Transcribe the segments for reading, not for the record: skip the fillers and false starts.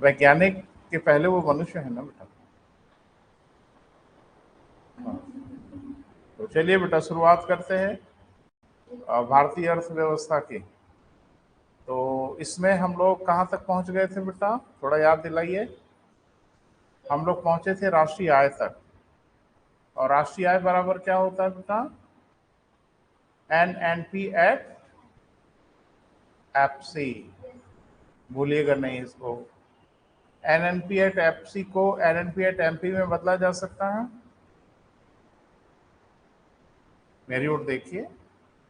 वैज्ञानिक के पहले वो मनुष्य है ना बेटा। तो चलिए बेटा शुरुआत करते हैं भारतीय अर्थव्यवस्था की। तो इसमें हम लोग कहाँ तक पहुंच गए थे बेटा, थोड़ा याद दिलाइए। हम लोग पहुंचे थे राष्ट्रीय आय तक, और राष्ट्रीय आय बराबर क्या होता है बेटा, NNP एट एफसी। भूलिएगा नहीं इसको। NNP एट एफसी को NNP एट एमपी में बदला जा सकता है। मेरी ओर देखिए,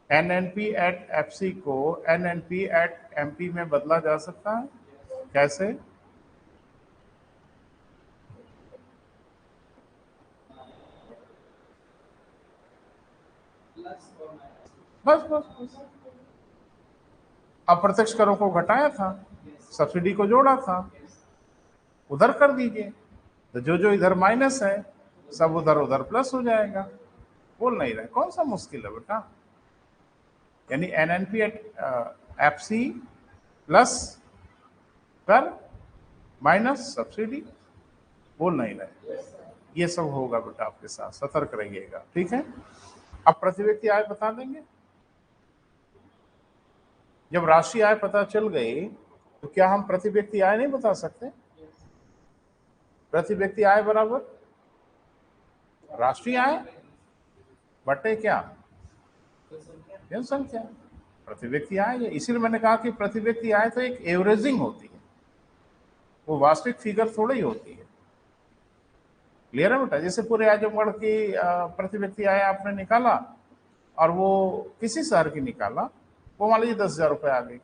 NNP एट एफसी को NNP एट एमपी में बदला जा सकता है। कैसे? बस बस बस। अप्रत्यक्ष करों को घटाया था, सब्सिडी को जोड़ा था, उधर कर दीजिए, तो जो जो इधर माइनस है सब उधर उधर प्लस हो जाएगा। बोल नहीं रहे, कौन सा मुश्किल है बेटा। यानी NNP एट एफसी प्लस कर माइनस सब्सिडी। बोल नहीं रहे, ये सब होगा बेटा आपके साथ, सतर्क रहिएगा, ठीक है। अब प्रति व्यक्ति आय बता देंगे। जब राष्ट्रीय आय पता चल गई तो क्या हम प्रति व्यक्ति आय नहीं बता सकते? प्रति व्यक्ति आय बराबर राष्ट्रीय आय बटे क्या, जनसंख्या। प्रति व्यक्ति आय है, इसीलिए मैंने कहा कि प्रति व्यक्ति आय तो एक एवरेजिंग होती है, वो वास्तविक फिगर थोड़ी होती है। क्लियर है बेटा। जैसे पूरे आजमगढ़ की प्रति व्यक्ति आय आपने निकाला, और वो किसी शहर की निकाला, वो मान लीजिए 10,000 रुपये आ गई,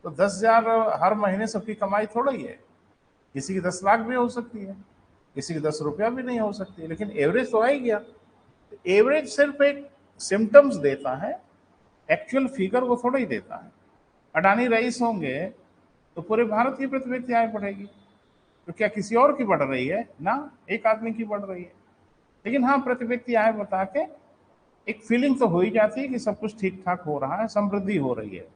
तो 10,000 हर महीने सबकी कमाई थोड़ा ही है। किसी की 10 लाख भी हो सकती है, किसी की 10 रुपया भी नहीं हो सकती है, लेकिन एवरेज तो आ ही गया। एवरेज सिर्फ एक सिम्टम्स देता है, एक्चुअल फिगर वो थोड़ा ही देता है। अडानी रईस होंगे तो पूरे भारत की प्रति व्यक्ति आय बढ़ेगी, तो क्या किसी और की बढ़ रही है ना, एक आदमी की बढ़ रही है। लेकिन हाँ, प्रति व्यक्ति आय बता के एक फीलिंग तो हो ही जाती है कि सब कुछ ठीक ठाक हो रहा है, समृद्धि हो रही है,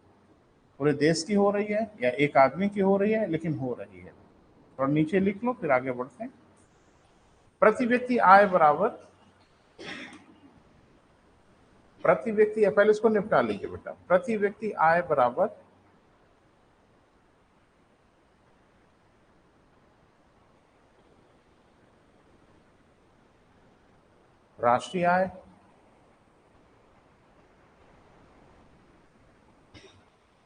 पूरे देश की हो रही है या एक आदमी की हो रही है, लेकिन हो रही है। और नीचे लिख लो, फिर आगे बढ़ते हैं। प्रति व्यक्ति आय बराबर प्रति व्यक्ति, पहले इसको निपटा लीजिए बेटा। प्रति व्यक्ति आय बराबर राष्ट्रीय आय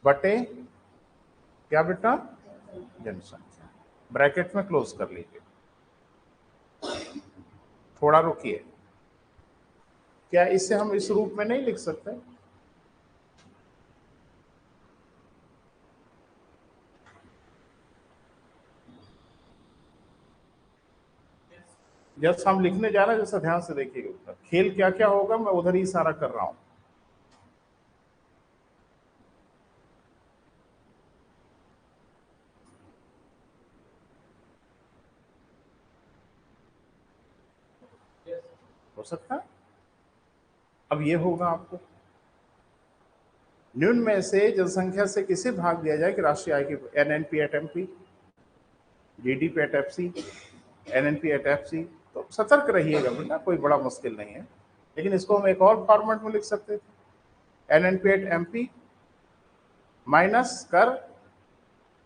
बटे क्या बेटा, जनसंख्या। ब्रैकेट में क्लोज कर लीजिए। थोड़ा रुकिए, क्या इसे हम इस रूप में नहीं लिख सकते? जैसा हम लिखने जा रहे हैं, जैसा ध्यान से देखिएगा, खेल क्या क्या होगा मैं उधर ही इशारा कर रहा हूं। हो सकता है। अब ये होगा आपको न्यून में से जनसंख्या से किसे भाग दिया जाए कि राष्ट्रीय आय की, NNP at MP, GDP at FC, NNP at FC. तो सतर्क रहिएगा बेटा, कोई बड़ा मुश्किल नहीं है। लेकिन इसको हम एक और फॉर्मेट में लिख सकते थे, NNP एट एमपी माइनस कर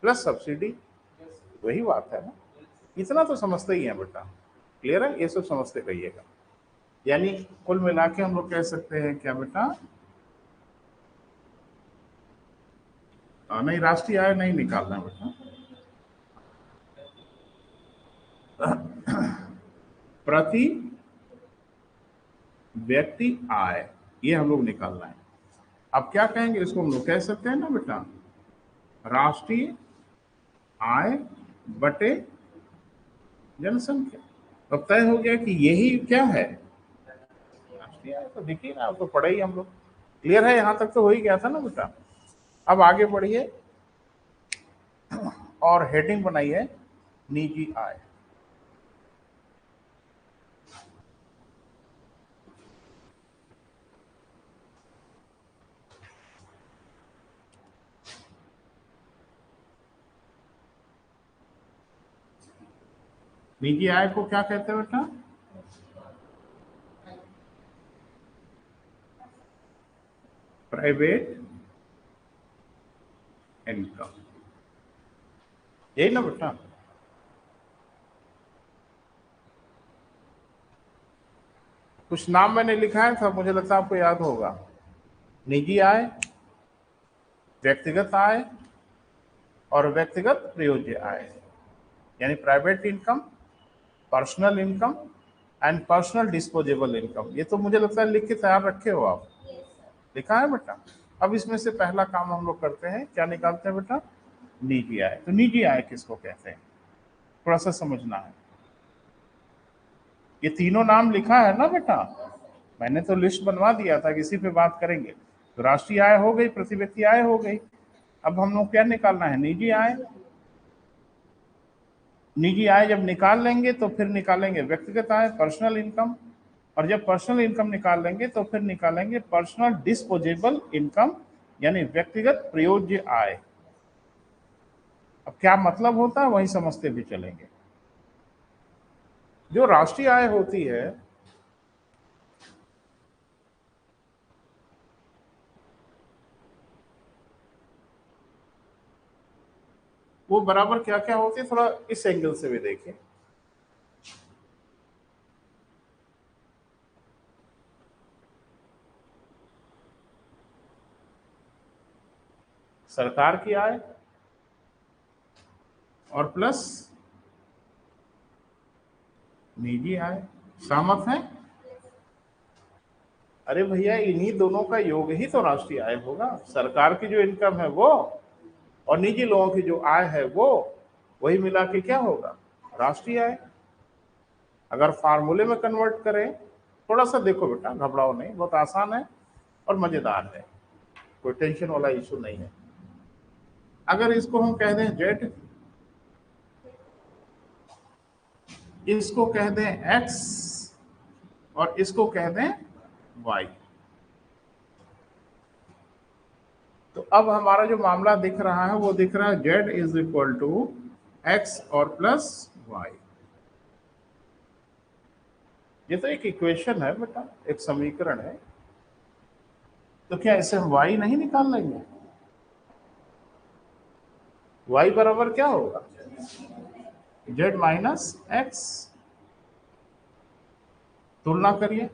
प्लस सब्सिडी। वही बात है ना, इतना तो समझते ही है बेटा। क्लियर है, ये सब समझते रहिएगा। यानी कुल मिला के हम लोग कह सकते हैं क्या बेटा, नहीं राष्ट्रीय आय नहीं निकालना बेटा, प्रति व्यक्ति आय, ये हम लोग निकालना है। अब क्या कहेंगे इसको, हम लोग कह सकते हैं ना बेटा, राष्ट्रीय आय बटे जनसंख्या। अब तय हो गया कि यही क्या है राष्ट्रीय आय। तो देखिए ना, अब तो पढ़े ही हम लोग। क्लियर है, यहां तक तो हो ही गया था ना बेटा। अब आगे बढ़िए और हेडिंग बनाइए निजी आय। निजी आय को क्या कहते हैं बेटा? प्राइवेट इनकम, यही ना बेटा? कुछ नाम मैंने लिखा था, मुझे लगता है आपको याद होगा। निजी आय, व्यक्तिगत आय और व्यक्तिगत प्रयोज्य आय, यानी private income, personal income and personal disposable income. ये तो मुझे लगता है लिख के तैयार रखे हो आप, लिखा है बेटा? अब इसमें से पहला काम हम लोग करते हैं, क्या निकालते हैं बेटा? निजी आय। तो निजी आय किसको कहते हैं, थोड़ा सा समझना है। ये तीनों नाम लिखा है ना बेटा? मैंने तो लिस्ट बनवा दिया था कि इसी पे बात करेंगे। तो राष्ट्रीय आय हो गई, प्रति व्यक्ति आय हो गई। अब हम लोग क्या निकालना है? निजी आय। निजी आय जब निकाल लेंगे तो फिर निकालेंगे व्यक्तिगत आय, पर्सनल इनकम, और जब पर्सनल इनकम निकाल लेंगे तो फिर निकालेंगे पर्सनल डिस्पोजेबल इनकम, यानी व्यक्तिगत प्रयोज्य आय। अब क्या मतलब होता है वही समझते भी चलेंगे। जो राष्ट्रीय आय होती है वो बराबर क्या क्या होती है, थोड़ा इस एंगल से भी देखिए। सरकार की आय और प्लस निजी आय, सहमत है? अरे भैया, इन्हीं दोनों का योग ही तो राष्ट्रीय आय होगा। सरकार की जो इनकम है वो और निजी लोगों की जो आय है वो, वही मिला के क्या होगा? राष्ट्रीय आय। अगर फार्मूले में कन्वर्ट करें, थोड़ा सा देखो बेटा, घबराओ नहीं, बहुत आसान है और मजेदार है, कोई टेंशन वाला इशू नहीं है। अगर इसको हम कह दें जेड, इसको कह दें एक्स और इसको कह दें वाई, तो अब हमारा जो मामला दिख रहा है वो दिख रहा है Z is equal to X और प्लस वाई। ये तो एक इक्वेशन है बेटा, एक समीकरण है। तो क्या इसे हम वाई नहीं निकाल लेंगे? वाई बराबर क्या होगा? Z minus x. तुलना करिए,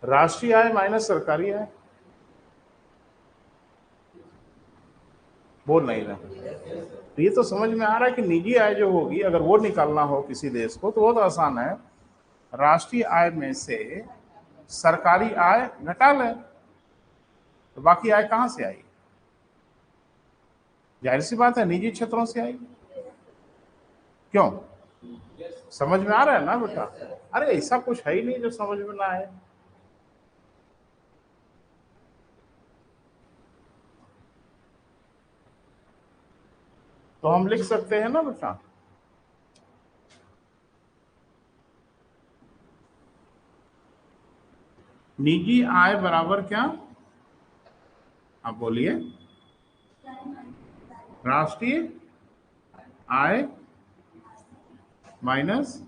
राष्ट्रीय आय माइनस सरकारी आय। बोल नहीं रहा। तो ये तो समझ में आ रहा है कि निजी आय जो होगी, अगर वो निकालना हो किसी देश को तो बहुत आसान है। राष्ट्रीय आय में से सरकारी आय घटा लें, तो बाकी आय कहां से आई? जाहिर सी बात है निजी क्षेत्रों से आई। क्यों? समझ में आ रहा है ना बेटा? अरे ऐसा कुछ है ही नहीं जो समझ में ना आए। तो हम लिख सकते हैं ना बेटा, निजी आय बराबर क्या? आप बोलिए। राष्ट्रीय आय माइनस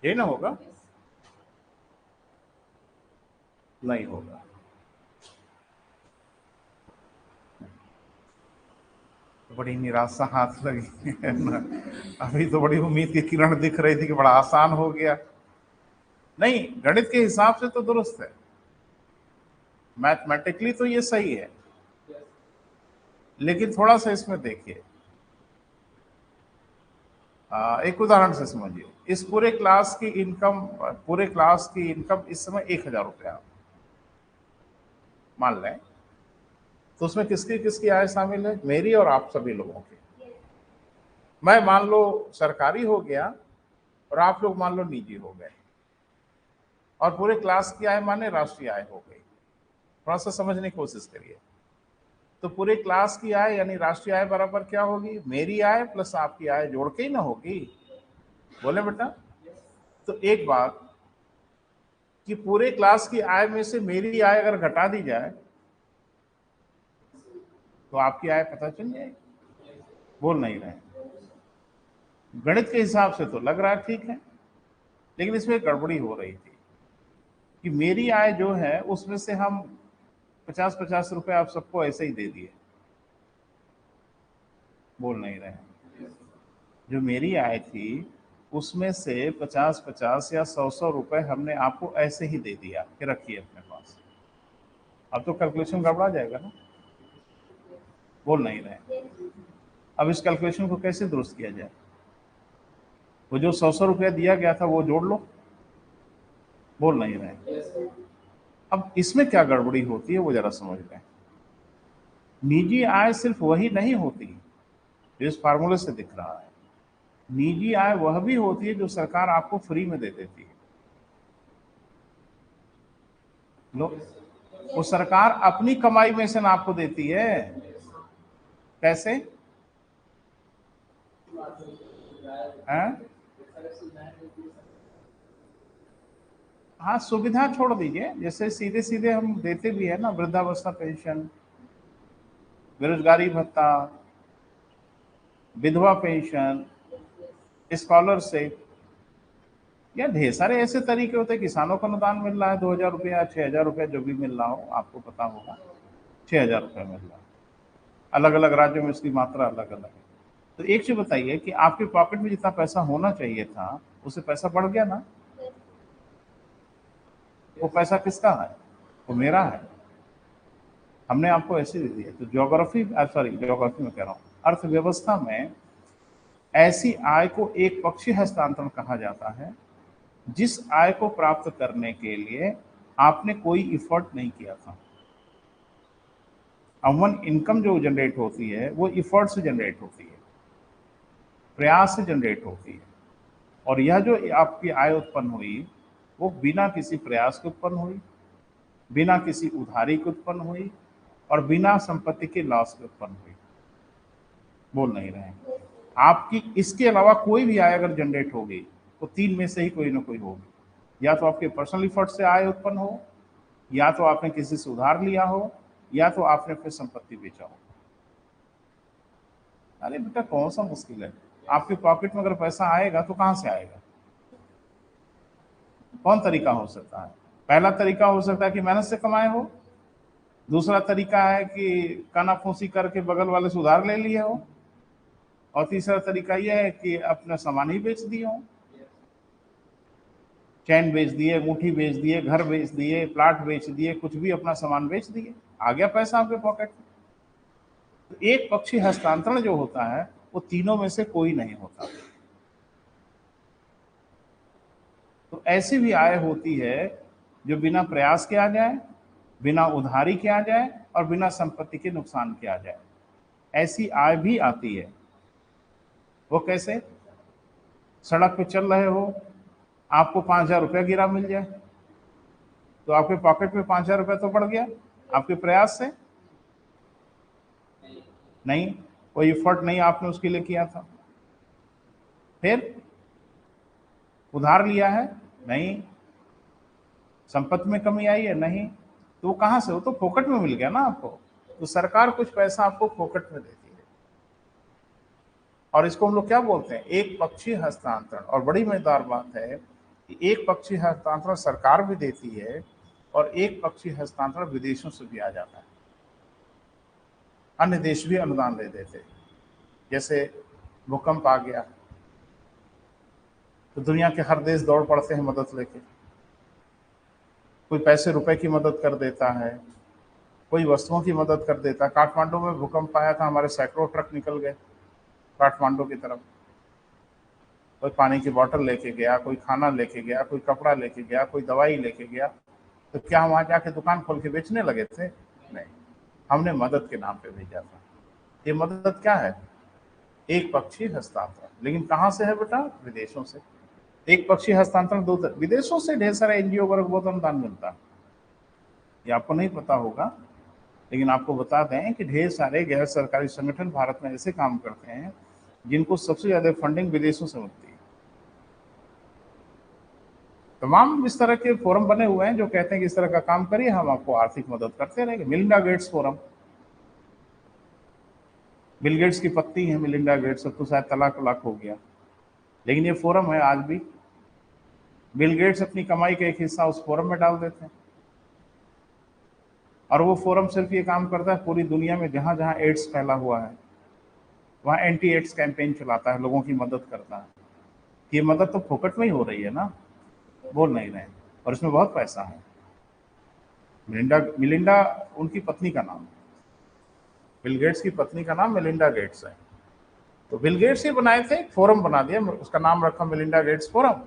ये ना होगा? नहीं होगा। तो बड़ी निराशा हाथ लगी है ना? अभी तो बड़ी उम्मीद की किरण दिख रही थी कि बड़ा आसान हो गया। नहीं, गणित के हिसाब से तो दुरुस्त है, मैथमेटिकली तो ये सही है, लेकिन थोड़ा सा इसमें देखिए। एक उदाहरण से समझिए, इस पूरे क्लास की इनकम, पूरे क्लास की इनकम इस समय 1,000 रुपया मान लें, तो उसमें किसकी किसकी आय शामिल है? मेरी और आप सभी लोगों की। मैं मान लो सरकारी हो गया और आप लोग मान लो निजी हो गए, और पूरे क्लास की आय माने राष्ट्रीय आय हो गई। थोड़ा सा समझने की कोशिश करिए। तो पूरे क्लास की आय यानी राष्ट्रीय आय बराबर क्या होगी? मेरी आय प्लस आपकी आय जोड़ के ही ना होगी। बोले बेटा? तो एक बात कि पूरे क्लास की आय में से मेरी आय अगर घटा दी जाए तो आपकी आय पता चल जाएगी। बोल नहीं रहे। गणित के हिसाब से तो लग रहा है ठीक है, लेकिन इसमें गड़बड़ी हो रही थी कि मेरी आय जो है उसमें से हम 50-50 रुपए आप सबको ऐसे ही दे दिए। बोल नहीं रहे। जो मेरी आय थी उसमें से 50-50 या 100-100 रुपए हमने आपको ऐसे ही दे दिया कि रखिए अपने पास। अब तो कैलकुलेशन गड़बड़ा जाएगा ना। बोल नहीं रहे। अब इस कैलकुलेशन को कैसे दुरुस्त किया जाए? वो जो 100-100 रुपया दिया गया था वो जोड़ लो। बोल नहीं रहे। अब इसमें क्या गड़बड़ी होती है वो जरा समझ लें। निजी आय सिर्फ वही नहीं होती जो इस फार्मूले से दिख रहा है। निजी आय वह भी होती है जो सरकार आपको फ्री में दे देती है। लो, वो सरकार अपनी कमाई में से ना आपको देती है। कैसे? हैं? हाँ, सुविधा छोड़ दीजिए, जैसे सीधे सीधे हम देते भी है ना, वृद्धावस्था पेंशन, बेरोजगारी भत्ता, विधवा पेंशन, स्कॉलरशिप, या ढेर सारे ऐसे तरीके होते हैं। किसानों को अनुदान मिल रहा है 2,000 रुपया, 6,000 रुपया, जो भी मिल रहा हो, आपको पता होगा 6,000 रुपया मिल रहा है। अलग अलग राज्यों में इसकी मात्रा अलग अलग है। तो एक चीज बताइए कि आपके पॉकेट में जितना पैसा होना चाहिए था उससे पैसा बढ़ गया ना? वो पैसा किसका है? वो मेरा है। हमने आपको ऐसे दे दिया। तो ज्योग्राफी में कह रहा हूँ, अर्थव्यवस्था में ऐसी आय को एक पक्षीय हस्तांतरण कहा जाता है जिस आय को प्राप्त करने के लिए आपने कोई इफर्ट नहीं किया था। अमूमन इनकम जो जनरेट होती है वो इफर्ट से जनरेट होती है, प्रयास से जनरेट होती है। और यह जो आपकी आय उत्पन्न हुई वो बिना किसी प्रयास के उत्पन्न हुई, बिना किसी उधारी के उत्पन्न हुई, और बिना संपत्ति के लॉस के उत्पन्न हुई। बोल नहीं रहे। आपकी इसके अलावा कोई भी आय अगर जनरेट होगी तो तीन में से ही कोई ना कोई होगी। या तो आपके पर्सनल इफर्ट से आय उत्पन्न हो, या तो आपने किसी से उधार लिया हो, या तो आपने अपनी संपत्ति बेचा हो। अरे बेटा कौन सा मुश्किल है? आपके पॉकेट में अगर पैसा आएगा तो कहां से आएगा? कौन तरीका हो सकता है? पहला तरीका हो सकता है कि मेहनत से कमाए हो, दूसरा तरीका है कि कानाफूसी करके बगल वाले से उधार ले लिए हो, और तीसरा तरीका यह है कि अपना सामान ही बेच दिए हो। चैन बेच दिए, अंगूठी बेच दिए, घर बेच दिए, प्लाट बेच दिए, कुछ भी अपना सामान बेच दिए, आ गया पैसा आपके पॉकेट में। तो एक पक्षी हस्तांतरण जो होता है वो तीनों में से कोई नहीं होता। तो ऐसी भी आय होती है जो बिना प्रयास के आ जाए, बिना उधारी के आ जाए, और बिना संपत्ति के नुकसान के आ जाए। ऐसी आय भी आती है। वो कैसे? सड़क पे चल रहे हो, आपको 5,000 रुपया गिरा मिल जाए तो आपके पॉकेट में 5,000 रुपया तो बढ़ गया आपके प्रयास से? नहीं, कोई एफर्ट नहीं आपने उसके लिए किया था। फिर उधार लिया है? नहीं। संपत्ति में कमी आई है? नहीं। तो वो कहां से? वो तो फोकट में मिल गया ना आपको। तो सरकार कुछ पैसा आपको फोकट में देती है, और इसको हम लोग क्या बोलते हैं? एक पक्षीय हस्तांतरण। और बड़ी मजेदार बात है कि एक पक्षीय हस्तांतरण सरकार भी देती है, और एक पक्षीय हस्तांतरण विदेशों से भी आ जाता है। अन्य देश भी अनुदान दे देते हैं। जैसे भूकंप आ गया तो दुनिया के हर देश दौड़ पड़ते हैं मदद लेके। कोई पैसे रुपए की मदद कर देता है, कोई वस्तुओं की मदद कर देता है। काठमांडू में भूकंप आया था, हमारे सैकड़ों ट्रक निकल गए काठमांडू की तरफ। कोई पानी की बोतल लेके गया, कोई खाना लेके गया, कोई कपड़ा लेके गया, कोई दवाई लेके गया। तो क्या हम वहां जाके दुकान खोल के बेचने लगे थे? नहीं, हमने मदद के नाम पे भेजा था। ये मदद क्या है? एक पक्षीय हस्तांतरण। लेकिन कहां से है बेटा? विदेशों से। एक पक्षीय हस्तांतरण दो विदेशों से ढेर सारे एनजीओ वर्ग बहुत अनुदान मिलता है। ये आपको नहीं पता होगा, लेकिन आपको बता दें कि ढेर सारे गैर सरकारी संगठन भारत में ऐसे काम करते हैं जिनको सबसे ज्यादा फंडिंग विदेशों से मिलती है। तमाम इस तरह के फोरम बने हुए हैं जो कहते हैं कि इस तरह का काम करिए, हम आपको आर्थिक मदद करते रहेंगे। Melinda Gates forum, Bill Gates की पत्नी है मिलिंडा गेट्स, अब तो शायद तलाक हो गया, लेकिन ये फोरम है आज भी। बिल गेट्स अपनी कमाई का एक हिस्सा उस फोरम में डाल देते हैं, और वो फोरम सिर्फ ये काम करता है, पूरी दुनिया में जहां जहां एड्स फैला हुआ है वहां एंटी एड्स कैंपेन चलाता है, लोगों की मदद करता है। ये मदद तो फोकट में ही हो रही है ना, बोल नहीं रहे, और इसमें बहुत पैसा है। मिलिंडा उनकी पत्नी का नाम है, बिल गेट्स की पत्नी का नाम मिलिंडा गेट्स है। तो बिल गेट्स ही बनाए थे, एक फोरम बना दिया, उसका नाम रखा मिलिंडा गेट्स फोरम,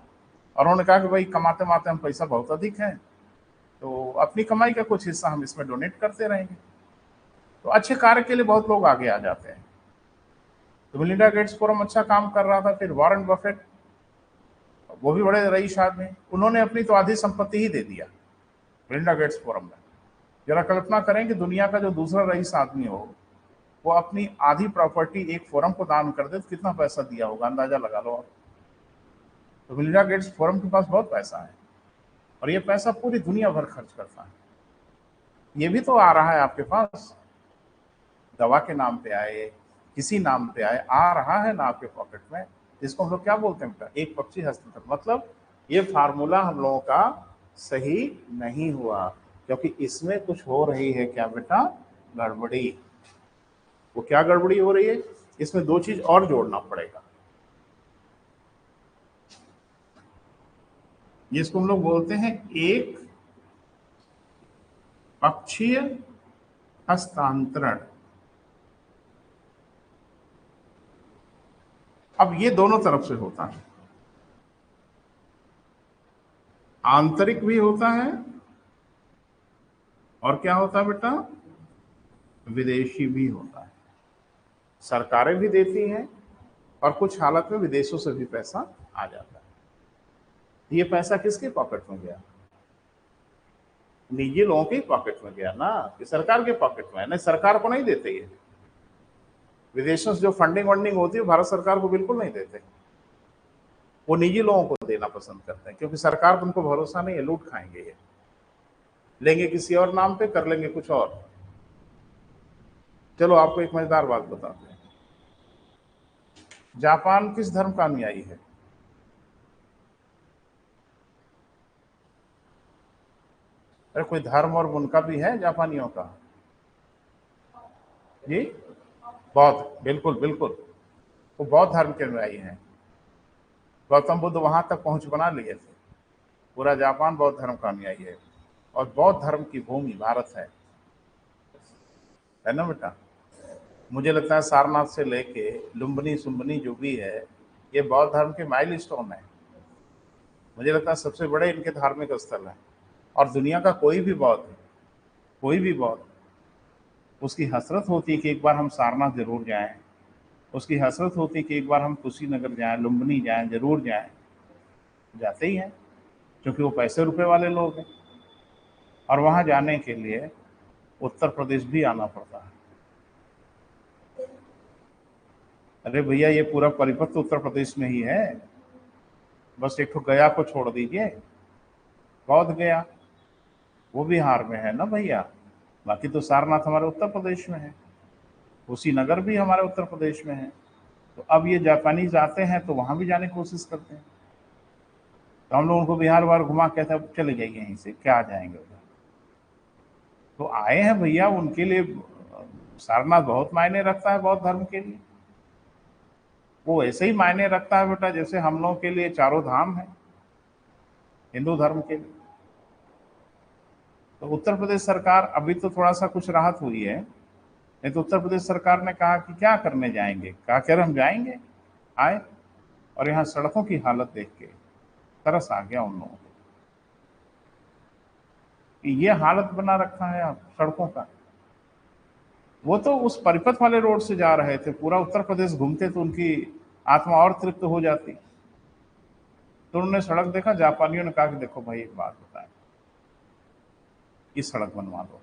और उन्होंने कहा कि भाई कमाते माते हम पैसा बहुत अधिक है, तो अपनी कमाई का कुछ हिस्सा हम इसमें डोनेट करते रहेंगे। तो अच्छे कार्य के लिए बहुत लोग आगे आ जाते हैं। तो मिलिंडा गेट्स फोरम अच्छा काम कर रहा था। फिर वॉरेन बफेट, वो भी बड़े रईस आदमी, उन्होंने अपनी तो आधी संपत्ति ही दे दिया मिलिंडा गेट्स फोरम में। जरा कल्पना करें कि दुनिया का जो दूसरा रईस आदमी हो वो अपनी आधी प्रॉपर्टी एक फोरम को दान कर दे, तो कितना पैसा दिया होगा, अंदाजा लगा लो आप। तो मिलिंडा गेट्स फोरम के पास बहुत पैसा है, और ये पैसा पूरी दुनिया भर खर्च करता है। ये भी तो आ रहा है आपके पास, दवा के नाम पे आए, किसी नाम पे आए, आ रहा है ना आपके पॉकेट में। इसको हम लोग क्या बोलते हैं बेटा, एक पक्षी हस्तांतरण। मतलब ये फार्मूला हम लोगों का सही नहीं हुआ, क्योंकि इसमें कुछ हो रही है क्या बेटा, गड़बड़ी। वो क्या गड़बड़ी हो रही है, इसमें दो चीज और जोड़ना पड़ेगा। जिसको हम लोग बोलते हैं एक पक्षीय हस्तांतरण। अब ये दोनों तरफ से होता है, आंतरिक भी होता है, और क्या होता है बेटा, विदेशी भी होता है। सरकारें भी देती हैं, और कुछ हालत में विदेशों से भी पैसा आ जाता है। ये पैसा किसके पॉकेट में गया, निजी लोगों के पॉकेट में गया ना, कि सरकार के पॉकेट में? नहीं, सरकार को नहीं देते ये। विदेशों से जो फंडिंग वंडिंग होती है भारत सरकार को बिल्कुल नहीं देते, वो निजी लोगों को देना पसंद करते हैं, क्योंकि सरकार को उनको भरोसा नहीं है, लूट खाएंगे ये, लेंगे किसी और नाम पे, कर लेंगे कुछ और। चलो आपको एक मजेदार बात बताते हैं, जापान किस धर्म का अनुयायी है? अरे कोई धर्म और उनका भी है जापानियों का जी? बौद्ध, बिल्कुल बिल्कुल, वो बौद्ध धर्म के अनुयायी हैं। गौतम बुद्ध वहां तक पहुंच बना लिए थे। पूरा जापान बौद्ध धर्म का अनुयायी है, और बौद्ध धर्म की भूमि भारत है ना बेटा? मुझे लगता है सारनाथ से लेके लुम्बिनी सुम्बनी जो भी है, ये बौद्ध धर्म के माइल स्टोन है। मुझे लगता है सबसे बड़े इनके धार्मिक स्थल है। और दुनिया का कोई भी बौद्ध, कोई भी बौद्ध, उसकी हसरत होती है कि एक बार हम सारनाथ जरूर जाएं, उसकी हसरत होती है कि एक बार हम कुशीनगर जाएं, लुम्बिनी जाएं, जरूर जाएं। जाते ही हैं, क्योंकि वो पैसे रुपए वाले लोग हैं, और वहां जाने के लिए उत्तर प्रदेश भी आना पड़ता है। अरे भैया, ये पूरा परिपथ उत्तर प्रदेश में ही है, बस एक तो गया को छोड़ दीजिए, बौद्ध गया वो बिहार में है ना भैया, बाकी तो सारनाथ हमारे उत्तर प्रदेश में है, कुशीनगर भी हमारे उत्तर प्रदेश में है। तो अब ये जापानीज आते हैं तो वहां भी जाने की कोशिश करते हैं, तो हम लोग उनको बिहार बार घुमा के कहते हैं चले जाइए यहीं से, क्या आ जाएंगे उधर। तो आए हैं भैया, उनके लिए सारनाथ बहुत मायने रखता है बौद्ध धर्म के लिए। वो ऐसे ही मायने रखता है बेटा जैसे हम लोगों के लिए चारों धाम है हिंदू धर्म के लिए। तो उत्तर प्रदेश सरकार, अभी तो थोड़ा सा कुछ राहत हुई है, नहीं तो उत्तर प्रदेश सरकार ने कहा कि क्या करने जाएंगे, कहा कह रहे हम जाएंगे। आए, और यहाँ सड़कों की हालत देख के तरस आ गया उन लोगों को, ये हालत बना रखा है आप सड़कों का। वो तो उस परिपथ वाले रोड से जा रहे थे, पूरा उत्तर प्रदेश घूमते तो उनकी आत्मा और तृप्त हो जाती। तो उन्होंने सड़क देखा, जापानियों ने कहा कि देखो भाई एक बात बताएं, इस सड़क बनवा दो,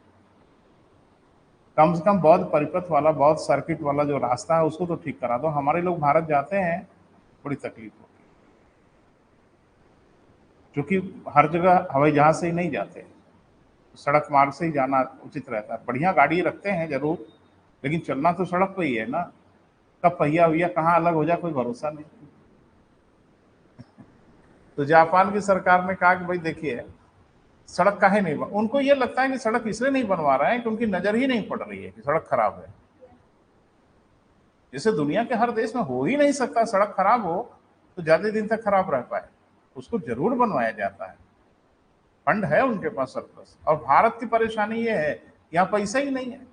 कम से कम बौद्ध परिपथ वाला, बौद्ध सर्किट वाला जो रास्ता है उसको तो ठीक करा दो। हमारे लोग भारत जाते हैं, बड़ी तकलीफ होती क्योंकि हर जगह हवाई जहाज से ही नहीं जाते, सड़क मार्ग से ही जाना उचित रहता है। बढ़िया गाड़ी रखते हैं जरूर, लेकिन चलना तो सड़क पे ही है ना। कब पहिया वहिया कहाँ अलग हो जाए कोई भरोसा नहीं। तो जापान की सरकार ने कहा कि भाई देखिए, सड़क काहे नहीं उनको ये लगता है कि सड़क इसलिए नहीं बनवा रहे हैं कि उनकी नजर ही नहीं पड़ रही है कि सड़क खराब है। जैसे दुनिया के हर देश में हो ही नहीं सकता सड़क खराब हो तो ज्यादा दिन तक खराब रह पाए, उसको जरूर बनवाया जाता है। फंड है उनके पास सरप्लस। और भारत की परेशानी ये है, यहाँ पैसा ही नहीं है।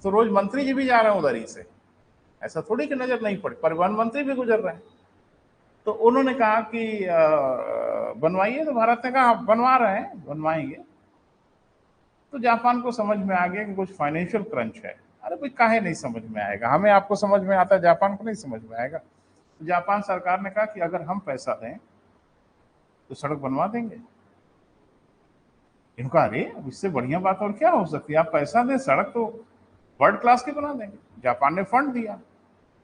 तो रोज मंत्री जी भी जा रहे हैं उधर ही से, ऐसा थोड़ी कि नजर नहीं पड़ी, परिवहन मंत्री भी गुजर रहे हैं। तो उन्होंने कहा कि बनवाइए, तो भारत ने कहा बनवा रहे हैं, बनवाएंगे। तो जापान को समझ में आ गया कि कुछ फाइनेंशियल क्रंच है। अरे भाई काहे नहीं समझ में आएगा, हमें आपको समझ में आता है, जापान को नहीं समझ में आएगा। तो जापान सरकार ने कहा कि अगर हम पैसा दें तो सड़क बनवा देंगे। इनका अरे अब इससे बढ़िया बात और क्या हो सकती है, आप पैसा दें, सड़क तो वर्ल्ड क्लास की बना देंगे। जापान ने फंड दिया,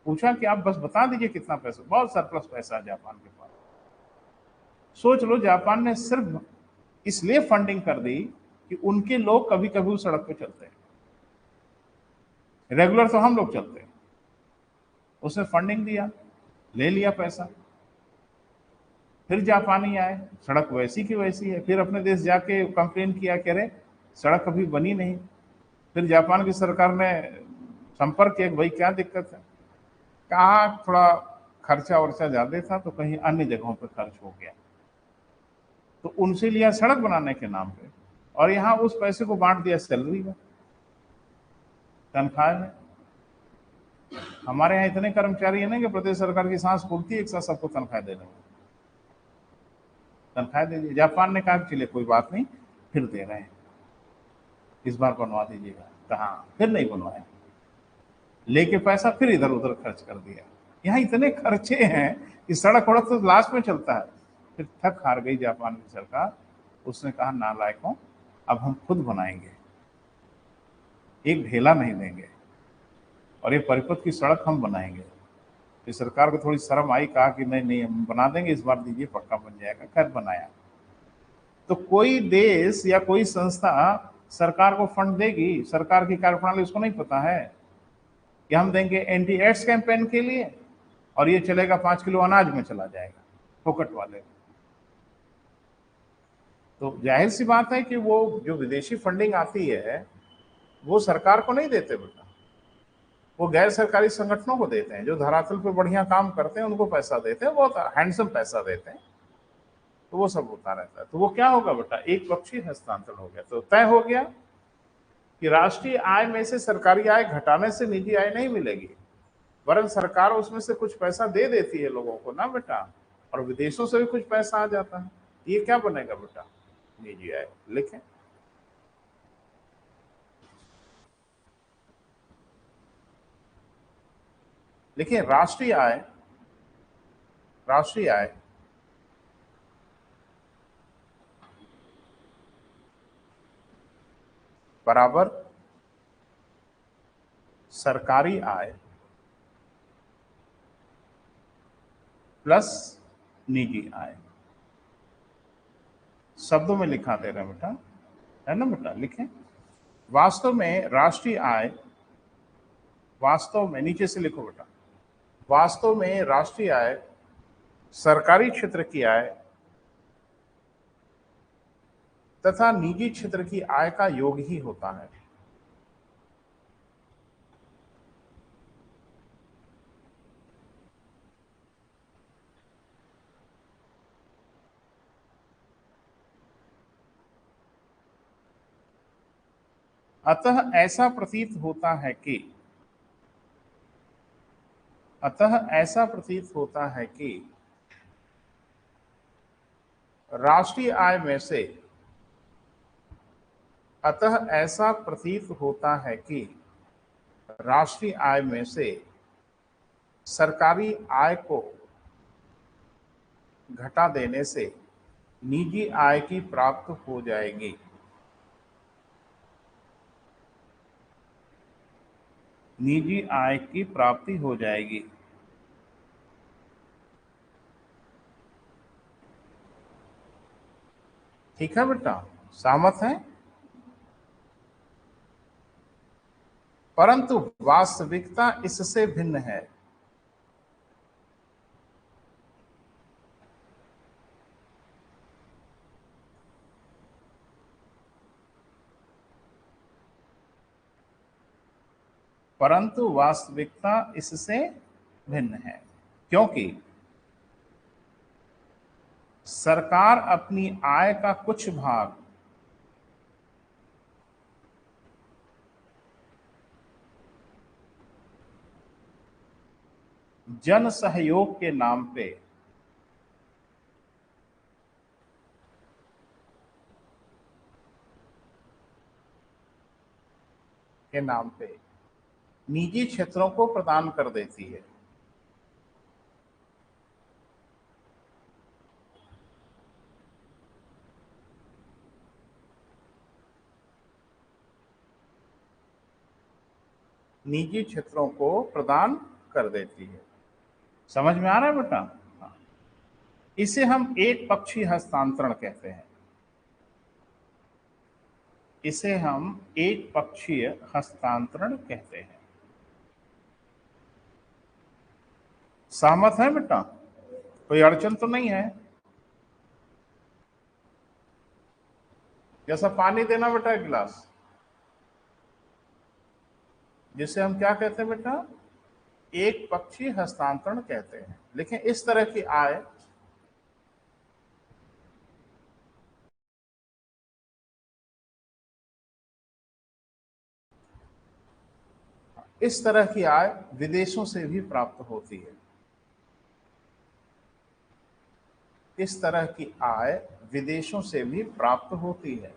पूछा कि आप बस बता दीजिए कितना पैसा, बहुत सरप्लस पैसा है जापान के पास। सोच लो, जापान ने सिर्फ इसलिए फंडिंग कर दी कि उनके लोग कभी कभी उस सड़क पे चलते हैं, रेगुलर तो हम लोग चलते हैं। उसने फंडिंग दिया, ले लिया पैसा। फिर जापानी आए, सड़क वैसी की वैसी है। फिर अपने देश जाके कंप्लेन किया, कह रहे सड़क अभी बनी नहीं। फिर जापान की सरकार ने संपर्क किया, भाई क्या दिक्कत है। कहा थोड़ा खर्चा वर्चा ज्यादा था तो कहीं अन्य जगहों पर खर्च हो गया। तो उनसे लिया सड़क बनाने के नाम पे, और यहाँ उस पैसे को बांट दिया सैलरी में, तनख्वाह में। हमारे यहाँ इतने कर्मचारी है ना कि प्रदेश सरकार की सांस फूलती है एक साथ सबको तनख्वाह देने में। तनख्वाह दे दी। जापान ने कहा चलिए कोई बात नहीं, फिर दे रहे हैं, इस बार बनवा दीजिएगा। कहा फिर नहीं बनवाया, लेके पैसा फिर इधर उधर खर्च कर दिया। यहाँ इतने खर्चे हैं कि सड़क वड़क तो लास्ट में चलता है। फिर थक हार गई जापान की सरकार, उसने कहा नालायकों, अब हम खुद बनाएंगे, एक ढेला नहीं देंगे, और ये परिपथ की सड़क हम बनाएंगे। फिर सरकार को थोड़ी शर्म आई, कहा कि नहीं नहीं हम बना देंगे, इस बार दीजिए, पक्का बन जाएगा। खैर बनाया। तो कोई देश या कोई संस्था सरकार को फंड देगी, सरकार की कार्यप्रणाली उसको नहीं पता है कि हम देंगे एंटी एड्स कैंपेन के लिए, और ये चलेगा 5 किलो अनाज में चला जाएगा फोकट वाले। तो जाहिर सी बात है कि वो जो विदेशी फंडिंग आती है वो सरकार को नहीं देते बेटा, वो गैर सरकारी संगठनों को देते हैं, जो धरातल पे बढ़िया काम करते हैं उनको पैसा देते हैं, बहुत हैंडसम पैसा देते हैं। तो वो सब होता रहता है। तो वो क्या होगा बेटा, एक पक्षीय हस्तांतरण हो गया। तो तय हो गया कि राष्ट्रीय आय में से सरकारी आय घटाने से निजी आय नहीं मिलेगी, वरन सरकार उसमें से कुछ पैसा दे देती है लोगों को ना बेटा, और विदेशों से भी कुछ पैसा आ जाता है। ये क्या बनेगा बेटा, निजी आय। लिखें, देखिए राष्ट्रीय आय, राष्ट्रीय आय बराबर सरकारी आय प्लस निजी आय। शब्दों में लिखा दे रहे हैं बेटा, है ना बेटा, लिखें। वास्तव में राष्ट्रीय आय, वास्तव में नीचे से लिखो बेटा, वास्तव में राष्ट्रीय आय सरकारी क्षेत्र की आय तथा निजी क्षेत्र की आय का योग ही होता है। अतः ऐसा प्रतीत होता है कि, अतः ऐसा प्रतीत होता है कि राष्ट्रीय आय में से, अतः ऐसा प्रतीत होता है कि राष्ट्रीय आय में से सरकारी आय को घटा देने से निजी आय की प्राप्त हो जाएगी। निजी आय की प्राप्ति हो जाएगी। ठीक है बेटा, सहमत हैं? परंतु वास्तविकता इससे भिन्न है। परंतु वास्तविकता इससे भिन्न है, क्योंकि सरकार अपनी आय का कुछ भाग जन सहयोग के नाम पे निजी क्षेत्रों को प्रदान कर देती है। निजी क्षेत्रों को प्रदान कर देती है। समझ में आ रहा है बेटा? हाँ। इसे हम एक पक्षीय हस्तांतरण कहते हैं। इसे हम एक पक्षीय हस्तांतरण कहते हैं। सहमत है बेटा? कोई अड़चन तो नहीं है? जैसा पानी देना बेटा एक गिलास, जिसे हम क्या कहते हैं बेटा? एक पक्षीय हस्तांतरण कहते हैं। लेकिन इस तरह की आय विदेशों से भी प्राप्त होती है। इस तरह की आय विदेशों से भी प्राप्त होती है।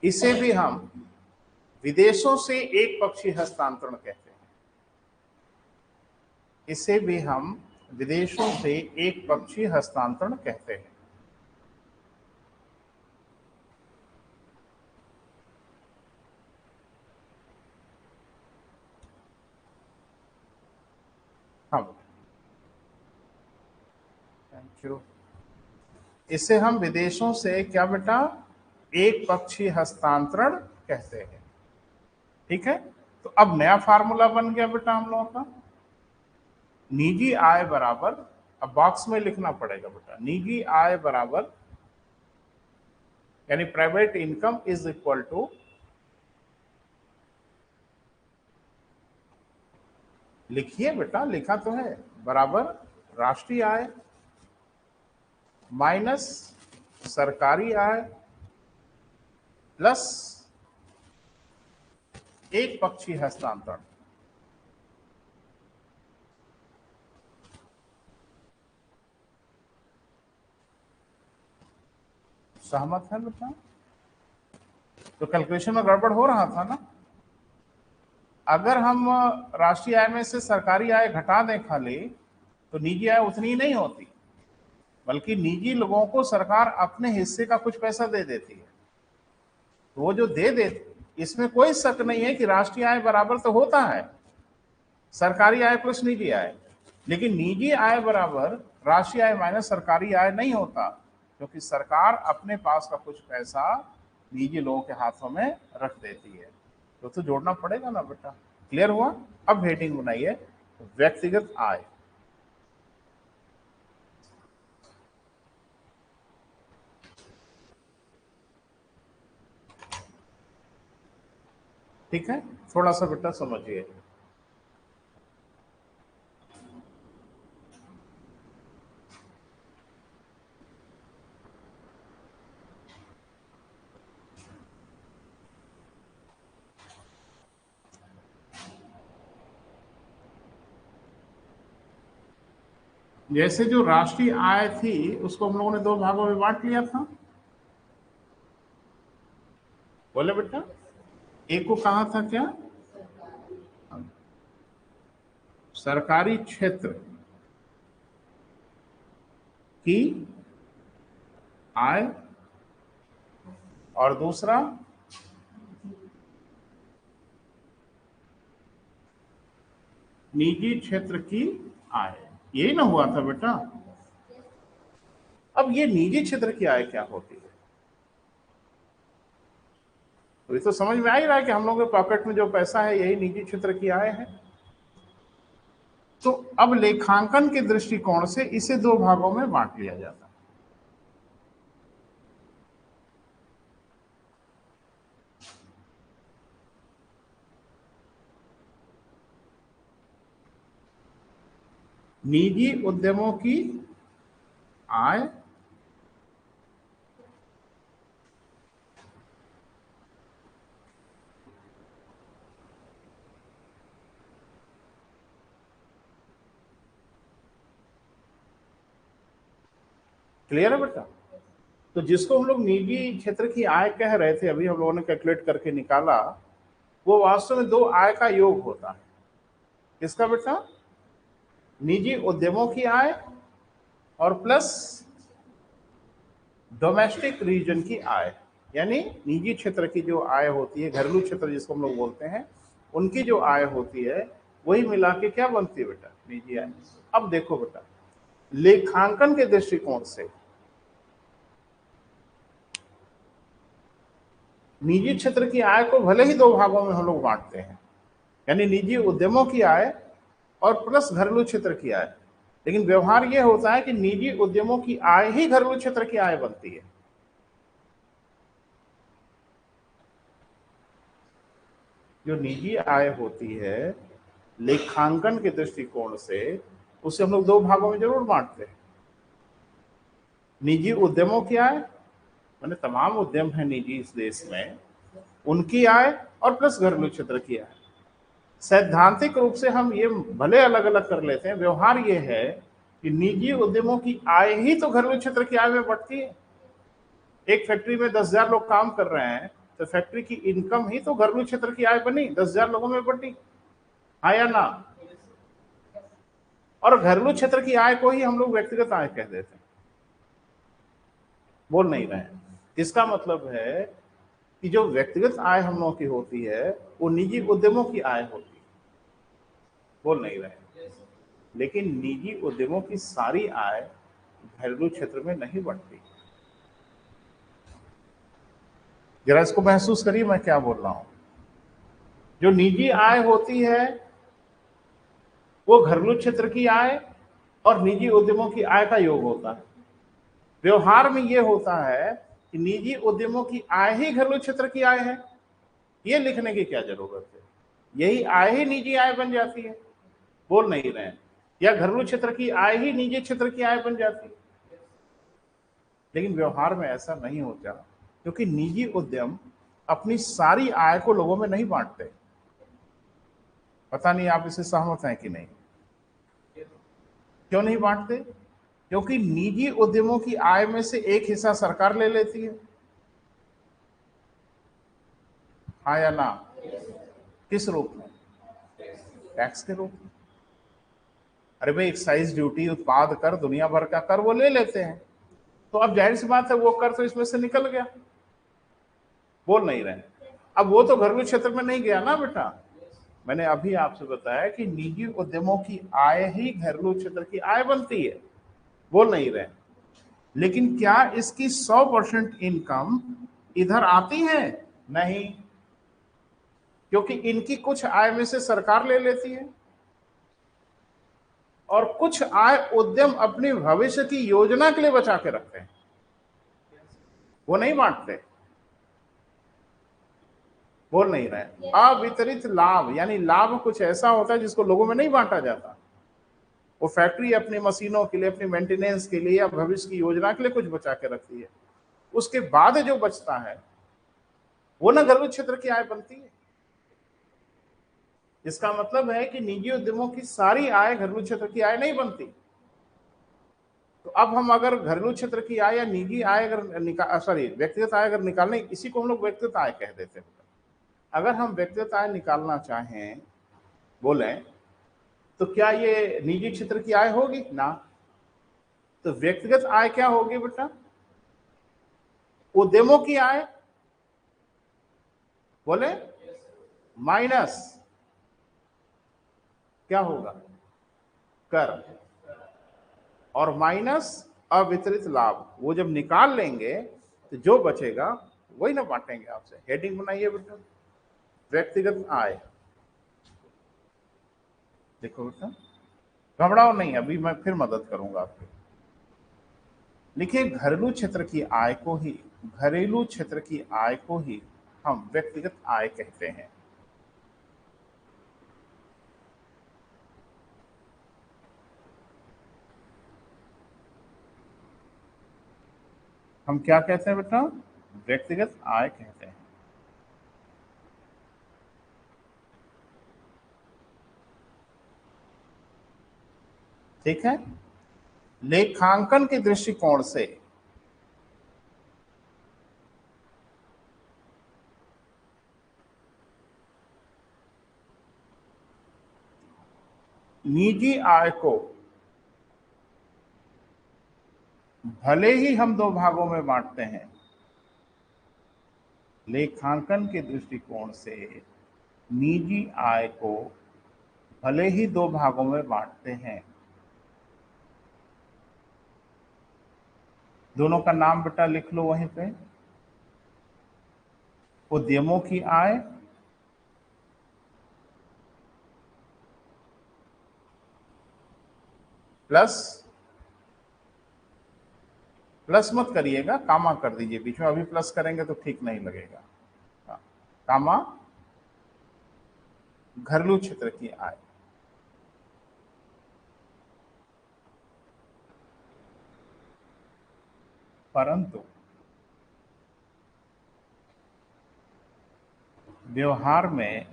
इसे भी हम विदेशों से एक पक्षीय हस्तांतरण कहते हैं। इसे भी हम विदेशों से एक पक्षीय हस्तांतरण कहते हैं। हाँ, थैंक यू। इसे हम विदेशों से क्या बेटा? एक पक्षीय हस्तांतरण कहते हैं। ठीक है, तो अब नया फार्मूला बन गया बेटा हम लोगों का। निजी आय बराबर, अब बॉक्स में लिखना पड़ेगा बेटा, निजी आय बराबर यानी private income is equal to, लिखिए बेटा, लिखा तो है, बराबर राष्ट्रीय आय माइनस सरकारी आय प्लस एक पक्षीय हस्तांतरण। सहमत है बेटा? तो कैलकुलेशन में गड़बड़ हो रहा था ना? अगर हम राष्ट्रीय आय में से सरकारी आय घटा दें खाली, तो निजी आय उतनी ही नहीं होती, बल्कि निजी लोगों को सरकार अपने हिस्से का कुछ पैसा दे देती है। तो वो जो दे देती, इसमें कोई शक नहीं है कि राष्ट्रीय आय बराबर तो होता है सरकारी आय प्लस निजी आय, लेकिन निजी आय बराबर राष्ट्रीय आय माइनस सरकारी आय नहीं होता, क्योंकि सरकार अपने पास का कुछ पैसा निजी लोगों के हाथों में रख देती है। तो जोड़ना पड़ेगा ना बेटा। क्लियर हुआ? अब हेडिंग बनाइए, व्यक्तिगत आय। ठीक है, थोड़ा सा बेटा समझिए। जैसे जो राष्ट्रीय आय थी उसको हम लोगों ने दो भागों में बांट लिया था, बोले बेटा? एक को कहा था क्या? सरकारी क्षेत्र की आय, और दूसरा निजी क्षेत्र की आय। यही ना हुआ था बेटा। अब ये निजी क्षेत्र की आय क्या होती है? तो ये तो समझ में आ ही रहा है कि हम लोगों के पॉकेट में जो पैसा है यही निजी क्षेत्र की आय है। तो अब लेखांकन के दृष्टिकोण से इसे दो भागों में बांट लिया जाता है। निजी उद्यमों की आय क्लियर है बेटा? तो जिसको हम लोग निजी क्षेत्र की आय कह रहे थे, अभी हम लोगों ने कैलकुलेट करके निकाला, वो वास्तव में दो आय का योग होता है। किसका बेटा? निजी उद्यमों की आय और प्लस डोमेस्टिक रीजन की आय। यानी निजी क्षेत्र की जो आय होती है, घरेलू क्षेत्र जिसको हम लोग बोलते हैं, उनकी जो आय होती है वही मिला के क्या बनती है बेटा? निजी आय। अब देखो बेटा, लेखांकन के दृष्टिकोण से निजी क्षेत्र की आय को भले ही दो भागों में हम लोग बांटते हैं, यानी निजी उद्यमों की आय और प्लस घरेलू क्षेत्र की आय, लेकिन व्यवहार यह होता है कि निजी उद्यमों की आय ही घरेलू क्षेत्र की आय बनती है। जो निजी आय होती है लेखांकन के दृष्टिकोण से, उसे हम लोग दो भागों में जरूर बांटते हैं। निजी उद्यमों की आय, मैंने तमाम उद्यम है निजी इस देश में, उनकी आय और प्लस घरेलू क्षेत्र की आय। सैद्धांतिक रूप से हम ये भले अलग अलग कर लेते हैं, व्यवहार ये है कि निजी उद्यमों की आय ही तो घरेलू क्षेत्र की आय में बढ़ती है। एक फैक्ट्री में 10,000 लोग काम कर रहे हैं, तो फैक्ट्री की इनकम ही तो घरेलू क्षेत्र की आय बनी, 10,000 लोगों में बढ़ी, हाँ या ना? और घरेलू क्षेत्र की आय को ही हम लोग व्यक्तिगत आय कह देते हैं। बोल नहीं रहे हैं। इसका मतलब है कि जो व्यक्तिगत आय हम लोगों की होती है वो निजी उद्यमों की आय होती है। बोल नहीं रहे हैं। लेकिन निजी उद्यमों की सारी आय घरेलू क्षेत्र में नहीं बढ़ती। जरा इसको महसूस करिए मैं क्या बोल रहा हूं। जो निजी आय होती है वो घरेलू क्षेत्र की आय और निजी उद्यमों की आय का योग होता है। व्यवहार में यह होता है कि निजी उद्यमों की आय ही घरेलू क्षेत्र की आय है, ये लिखने की क्या जरूरत है? यही आय ही निजी आय बन जाती है। बोल नहीं रहे हैं। या घरेलू क्षेत्र की आय ही निजी क्षेत्र की आय बन जाती है। लेकिन व्यवहार में ऐसा नहीं होता, क्योंकि निजी उद्यम अपनी सारी आय को लोगों में नहीं बांटते। पता नहीं आप इससे सहमत हैं कि नहीं? क्यों नहीं बांटते? क्योंकि निजी उद्यमों की आय में से एक हिस्सा सरकार ले लेती है, हाँ या ना? किस रूप में? टैक्स के रूप में। अरे भाई, एक्साइज ड्यूटी, उत्पाद कर, दुनिया भर का कर वो ले लेते हैं, तो अब जाहिर सी बात है वो कर तो इसमें से निकल गया। बोल नहीं रहे। अब वो तो घरेलू क्षेत्र में नहीं गया ना बेटा। मैंने अभी आपसे बताया कि निजी उद्यमों की आय ही घरेलू क्षेत्र की आय बनती है। बोल नहीं रहे। लेकिन क्या इसकी 100% इनकम इधर आती है? नहीं, क्योंकि इनकी कुछ आय में से सरकार ले लेती है और कुछ आय उद्यम अपनी भविष्य की योजना के लिए बचा के रखते हैं, वो नहीं बांटते। बोल नहीं रहे। अवितरित लाभ, यानी लाभ कुछ ऐसा होता है जिसको लोगों में नहीं बांटा जाता। वो फैक्ट्री अपनी मशीनों के लिए, अपनी मेंटेनेंस के लिए या भविष्य की योजना के लिए कुछ बचा के रखती है, उसके बाद जो बचता है वो ना घरेलू क्षेत्र की आय बनती है। इसका मतलब है कि निजी उद्यमों की सारी आय घरेलू क्षेत्र की आय नहीं बनती। तो अब हम अगर घरेलू क्षेत्र की आय या निजी आय अगर व्यक्तिगत आय अगर निकालने, इसी को हम लोग व्यक्तिगत आय कह देते हैं। अगर हम व्यक्तिगत आय निकालना चाहें, बोले, तो क्या ये निजी क्षेत्र की आय होगी ना? तो व्यक्तिगत आय क्या होगी बेटा? उद्यमों की आय, बोले, माइनस क्या होगा? कर। और माइनस अवितरित लाभ, वो जब निकाल लेंगे तो जो बचेगा वही ना बांटेंगे आपसे। हेडिंग बनाइए बेटा, व्यक्तिगत आय। देखो बेटा, घबराओ नहीं, अभी मैं फिर मदद करूंगा आपकी। लिखिए घरेलू क्षेत्र की आय को ही, घरेलू क्षेत्र की आय को ही हम व्यक्तिगत आय कहते हैं। हम क्या कहते हैं बेटा? व्यक्तिगत आय कहते हैं। ठीक है। लेखांकन के दृष्टिकोण से निजी आय को भले ही हम दो भागों में बांटते हैं, लेखांकन के दृष्टिकोण से निजी आय को भले ही दो भागों में बांटते हैं। दोनों का नाम बेटा लिख लो वहीं पे। उद्यमों की आय प्लस, प्लस मत करिएगा, कामा कर दीजिए बीच में, अभी प्लस करेंगे तो ठीक नहीं लगेगा। कामा घरेलू क्षेत्र की आय। परंतु व्यवहार में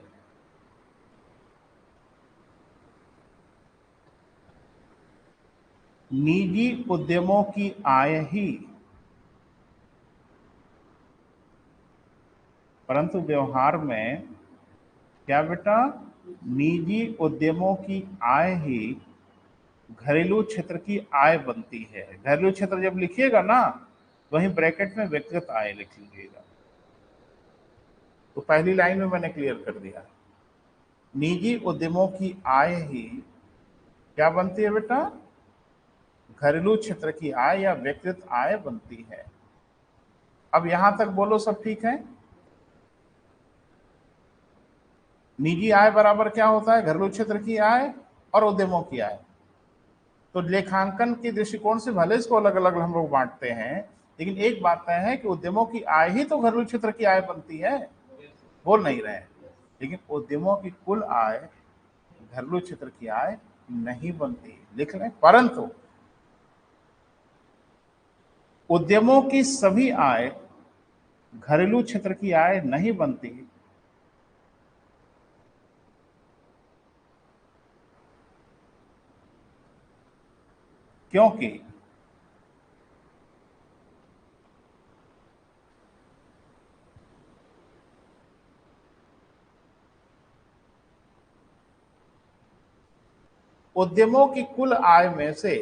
निजी उद्यमों की आय ही, परंतु व्यवहार में क्या बेटा? निजी उद्यमों की आय ही घरेलू क्षेत्र की आय बनती है। घरेलू क्षेत्र जब लिखिएगा ना, वहीं ब्रैकेट में व्यक्तिगत आय लिख लीजिएगा। तो पहली लाइन में मैंने क्लियर कर दिया, निजी उद्यमों की आय ही क्या बनती है बेटा? घरेलू क्षेत्र की आय या व्यक्तिगत आय बनती है। अब यहां तक बोलो सब ठीक है? निजी आय बराबर क्या होता है? घरेलू क्षेत्र की आय और उद्यमों की आय। तो लेखांकन के दृष्टिकोण से भले इसको अलग अलग हम लोग बांटते हैं, लेकिन एक बात तय है कि उद्यमों की आय ही तो घरेलू क्षेत्र की आय बनती है। बोल नहीं रहे हैं, लेकिन उद्यमों की कुल आय घरेलू क्षेत्र की आय नहीं बनती, लिख लें। परंतु उद्यमों की सभी आय घरेलू क्षेत्र की आय नहीं बनती, क्योंकि उद्यमों की कुल आय में से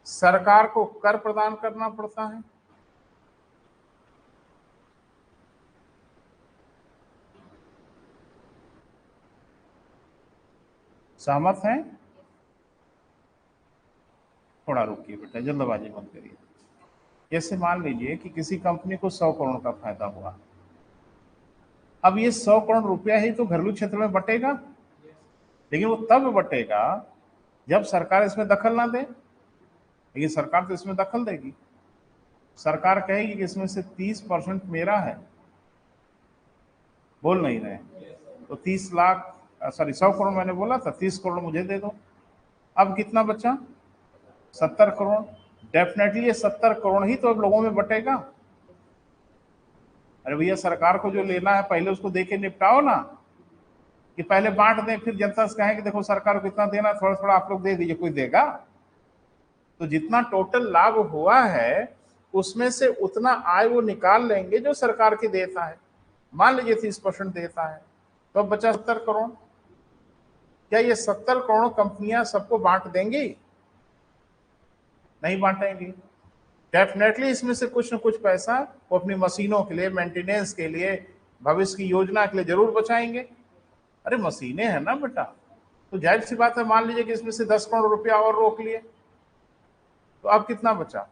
सरकार को कर प्रदान करना पड़ता है। सहमत हैं? थोड़ा रुकिए बेटा, जल्दबाजी मत करिए। जैसे मान लीजिए कि किसी कंपनी को 100 करोड़ का फायदा हुआ। अब ये 100 करोड़ रुपया ही तो घरेलू क्षेत्र में बटेगा, लेकिन वो तब बटेगा जब सरकार इसमें दखल ना दे। लेकिन सरकार तो इसमें दखल देगी। सरकार कहेगी कि इसमें से 30% मेरा है। बोल नहीं रहे? तो 30 लाख, सॉरी 100 करोड़ मैंने बोला था, 30 करोड़ मुझे दे दो। अब कितना बचा? 70 करोड़। डेफिनेटली ये 70 करोड़ ही तो अब लोगों में बटेगा। अरे भैया, सरकार को जो लेना है पहले उसको दे के निपटाओ ना, कि पहले बांट दें फिर जनता से कहें कि देखो सरकार को कितना देना, थोड़ा थोड़ा आप लोग दे दीजिए, कोई देगा? तो जितना टोटल लाभ हुआ है उसमें से उतना आय वो निकाल लेंगे जो सरकार की देता है। मान लीजिए 30% देता है, तो अब बचा 70 करोड़। क्या ये 70 करोड़ कंपनियां सबको बांट देंगी? नहीं बांटेंगी। डेफिनेटली इसमें से कुछ न कुछ पैसा वो अपनी मशीनों के लिए, मेंटेनेंस के लिए, भविष्य की योजना के लिए जरूर बचाएंगे। अरे मशीनें हैं ना बेटा, तो जाहिर सी बात है, मान लीजिए कि इसमें से 10 करोड़ रुपया और रोक लिए, तो अब कितना बचा?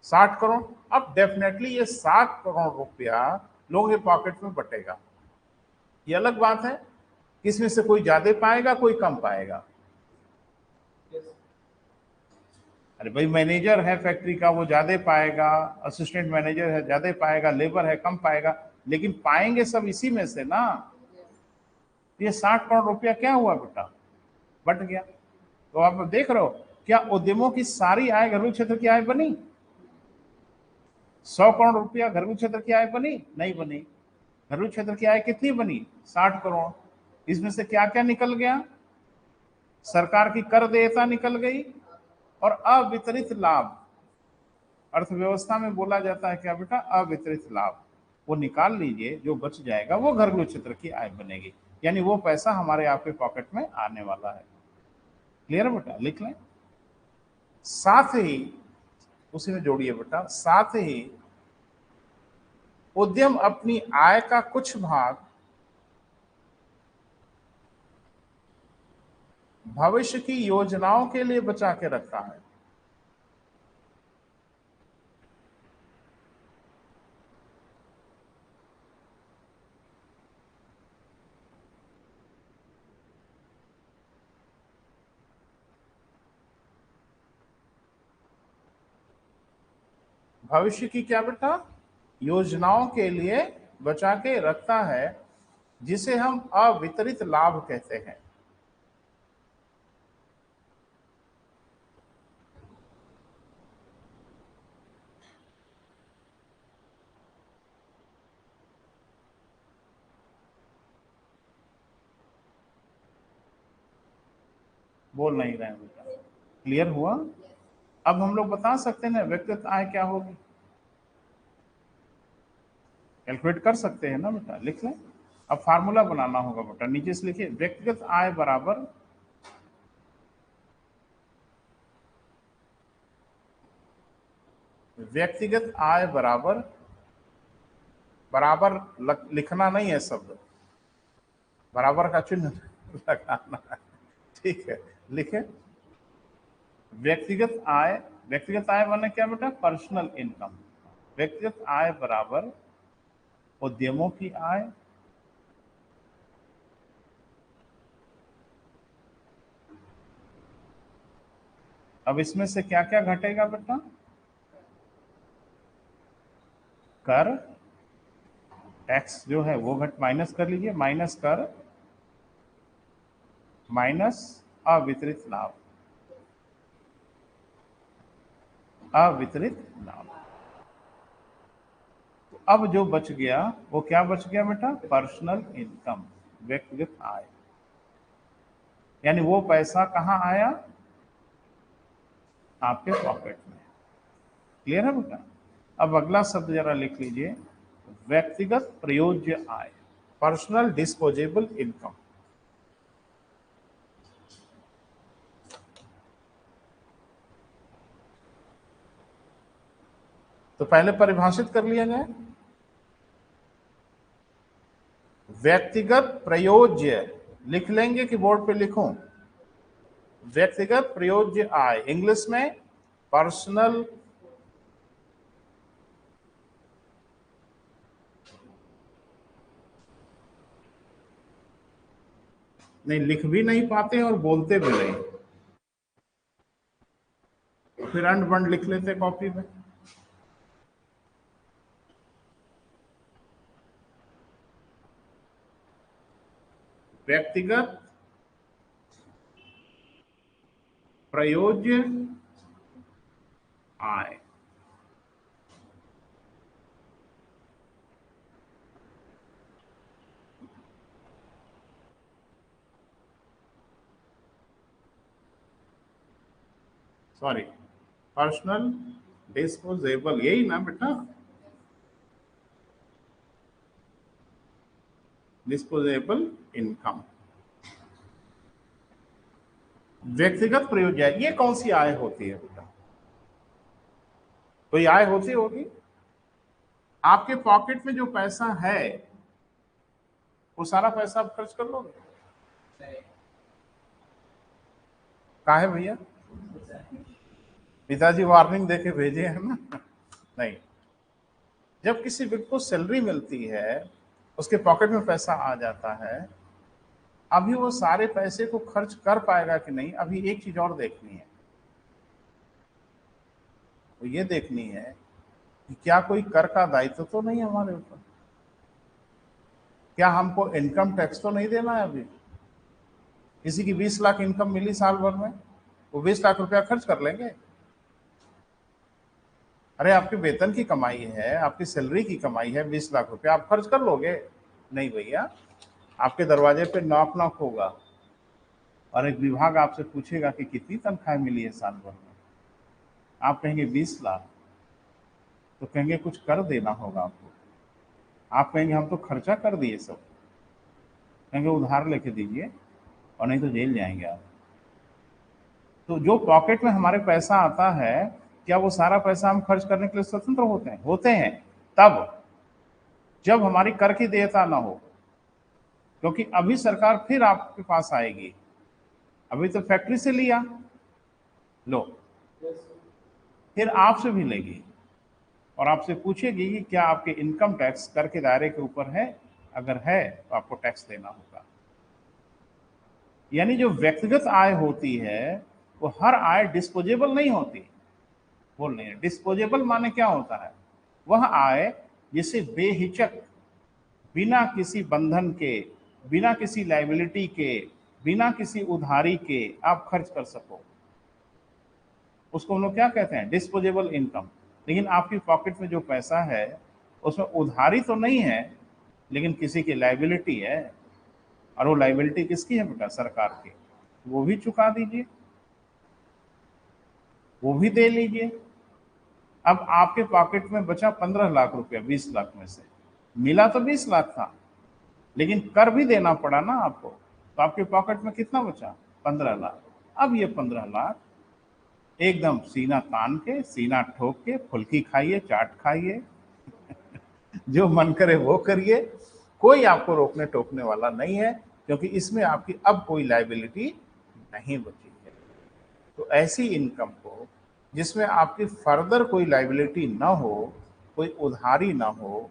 60 करोड़। अब डेफिनेटली ये 60 करोड़ रुपया लोगों के पॉकेट में बटेगा। ये अलग बात है कि इसमें से कोई ज्यादा पाएगा, कोई कम पाएगा। अरे भाई, मैनेजर है फैक्ट्री का, वो ज्यादा पाएगा, असिस्टेंट मैनेजर है ज्यादा पाएगा, लेबर है कम पाएगा, लेकिन पाएंगे सब इसी में से ना। ये 60 करोड़ रुपया क्या हुआ बेटा? बट गया। तो आप देख रहे हो, क्या उद्यमों की सारी आय घरेलू क्षेत्र की आय बनी? 100 करोड़ रुपया घरेलू क्षेत्र की आय बनी? नहीं बनी। घरेलू क्षेत्र की आय कितनी बनी? 60 करोड़। इसमें से क्या क्या निकल गया? सरकार की कर देयता निकल गई और अवितरित लाभ। अर्थव्यवस्था में बोला जाता है क्या बेटा? अवितरित लाभ। वो निकाल लीजिए, जो बच जाएगा वो घरेलू क्षेत्र की आय बनेगी, यानी वो पैसा हमारे आपके पॉकेट में आने वाला है। क्लियर है बेटा? लिख लें। साथ ही उसी में जोड़िए बेटा, साथ ही उद्यम अपनी आय का कुछ भाग भविष्य की योजनाओं के लिए बचा के रखता है। भविष्य की क्या बेटा? योजनाओं के लिए बचा के रखता है, जिसे हम अवितरित लाभ कहते हैं। बोल नहीं रहे हैं बेटा? क्लियर हुआ? अब हम लोग बता सकते हैं ना व्यक्तिगत आय क्या होगी? कैलकुलेट कर सकते हैं ना बेटा? लिख लें। अब फार्मूला बनाना होगा बेटा, नीचे से लिखिए, व्यक्तिगत आय बराबर व्यक्तिगत आय बराबर, बराबर लिखना नहीं है शब्द, बराबर का चिन्ह लगाना है। ठीक है, लिखे। व्यक्तिगत आय, व्यक्तिगत आय माने क्या बेटा? Personal income. व्यक्तिगत आय बराबर उद्यमों की आय अब इसमें से क्या क्या घटेगा बेटा? कर, टैक्स जो है वो घट, माइनस कर लीजिए, माइनस कर माइनस अवितरित लाभ। अवितरित लाभ। तो अब जो बच गया वो क्या बच गया बेटा? पर्सनल इनकम, व्यक्तिगत आय। यानी वो पैसा कहाँ आया? आपके पॉकेट में। क्लियर है बेटा? अब अगला शब्द जरा लिख लीजिए, व्यक्तिगत प्रयोज्य आय, पर्सनल डिस्पोजेबल इनकम। तो पहले परिभाषित कर लिया जाए। व्यक्तिगत प्रयोज्य लिख लेंगे कि बोर्ड पे लिखूं? व्यक्तिगत प्रयोज्य आय, इंग्लिश में पर्सनल नहीं, लिख भी नहीं पाते और बोलते भी नहीं, फिर अंड बंड लिख लेते कॉपी में। व्यक्तिगत प्रयोज्य आय। सॉरी, पर्सनल डिस्पोजेबल, यही ना बेटा? डिस्पोजेबल इनकम, व्यक्तिगत प्रयोज्य आय। ये कौन सी आय होती है बेटा? कोई आय होती होगी? आपके पॉकेट में जो पैसा है वो सारा पैसा आप खर्च कर लोगे? कहा है भैया? पिताजी वार्निंग देके भेजे हैं ना। नहीं, जब किसी व्यक्ति को सैलरी मिलती है, उसके पॉकेट में पैसा आ जाता है, अभी वो सारे पैसे को खर्च कर पाएगा कि नहीं, अभी एक चीज और देखनी है। वो ये देखनी है कि क्या कोई कर का दायित्व तो नहीं हमारे ऊपर, क्या हमको इनकम टैक्स तो नहीं देना है अभी। किसी की 20 लाख इनकम मिली साल भर में, वो 20 लाख रुपया खर्च कर लेंगे? अरे आपके वेतन की कमाई है, आपकी सैलरी की कमाई है, 20 लाख रुपया आप खर्च कर लोगे? नहीं भैया, आपके दरवाजे पे नॉक नॉक होगा और एक विभाग आपसे पूछेगा कि कितनी तनख्वाह मिली है साल भर में। आप कहेंगे 20 लाख, तो कहेंगे कुछ कर देना होगा आपको। आप कहेंगे हम तो खर्चा कर दिए सब, कहेंगे उधार लेके दीजिए और नहीं तो जेल जाएंगे आप। तो जो पॉकेट में हमारे पैसा आता है, क्या वो सारा पैसा हम खर्च करने के लिए स्वतंत्र होते हैं? होते हैं तब जब हमारी कर की देयता ना हो। क्योंकि अभी सरकार फिर आपके पास आएगी, अभी तो फैक्ट्री से लिया, लो, फिर आपसे भी लेगी और आपसे पूछेगी कि क्या आपके इनकम टैक्स कर के दायरे के ऊपर है? अगर है तो आपको टैक्स देना होगा। यानी जो व्यक्तिगत आय होती है, वो हर आय डिस्पोजेबल नहीं होती। बोल रहे हैं डिस्पोजेबल माने क्या होता है? वह आय जिसे बेहिचक, बिना किसी बंधन के, बिना किसी लाइबिलिटी के, बिना किसी उधारी के आप खर्च कर सको, उसको हम लोग क्या कहते हैं? Disposable income. लेकिन आपकी पॉकेट में जो पैसा है, उसमें उधारी तो नहीं है, लेकिन किसी की लाइबिलिटी है। और वो लाइबिलिटी किसकी है बेटा? सरकार की। वो भी चुका दीजिए, वो भी दे लीजिए। अब आपके पॉकेट में बचा 15 लाख रुपया 20 लाख में से, मिला तो 20 लाख था, लेकिन कर भी देना पड़ा ना आपको, तो आपके पॉकेट में कितना बचा? 15 लाख। अब ये 15 लाख एकदम सीना तान के, सीना ठोक के फुल्की खाइए, चाट खाइए, जो मन करे वो करिए, कोई आपको रोकने टोकने वाला नहीं है, क्योंकि इसमें आपकी अब कोई लायबिलिटी नहीं बची है। तो ऐसी इनकम को, जिसमें आपकी फर्दर कोई लायबिलिटी ना हो, कोई उधारी ना हो,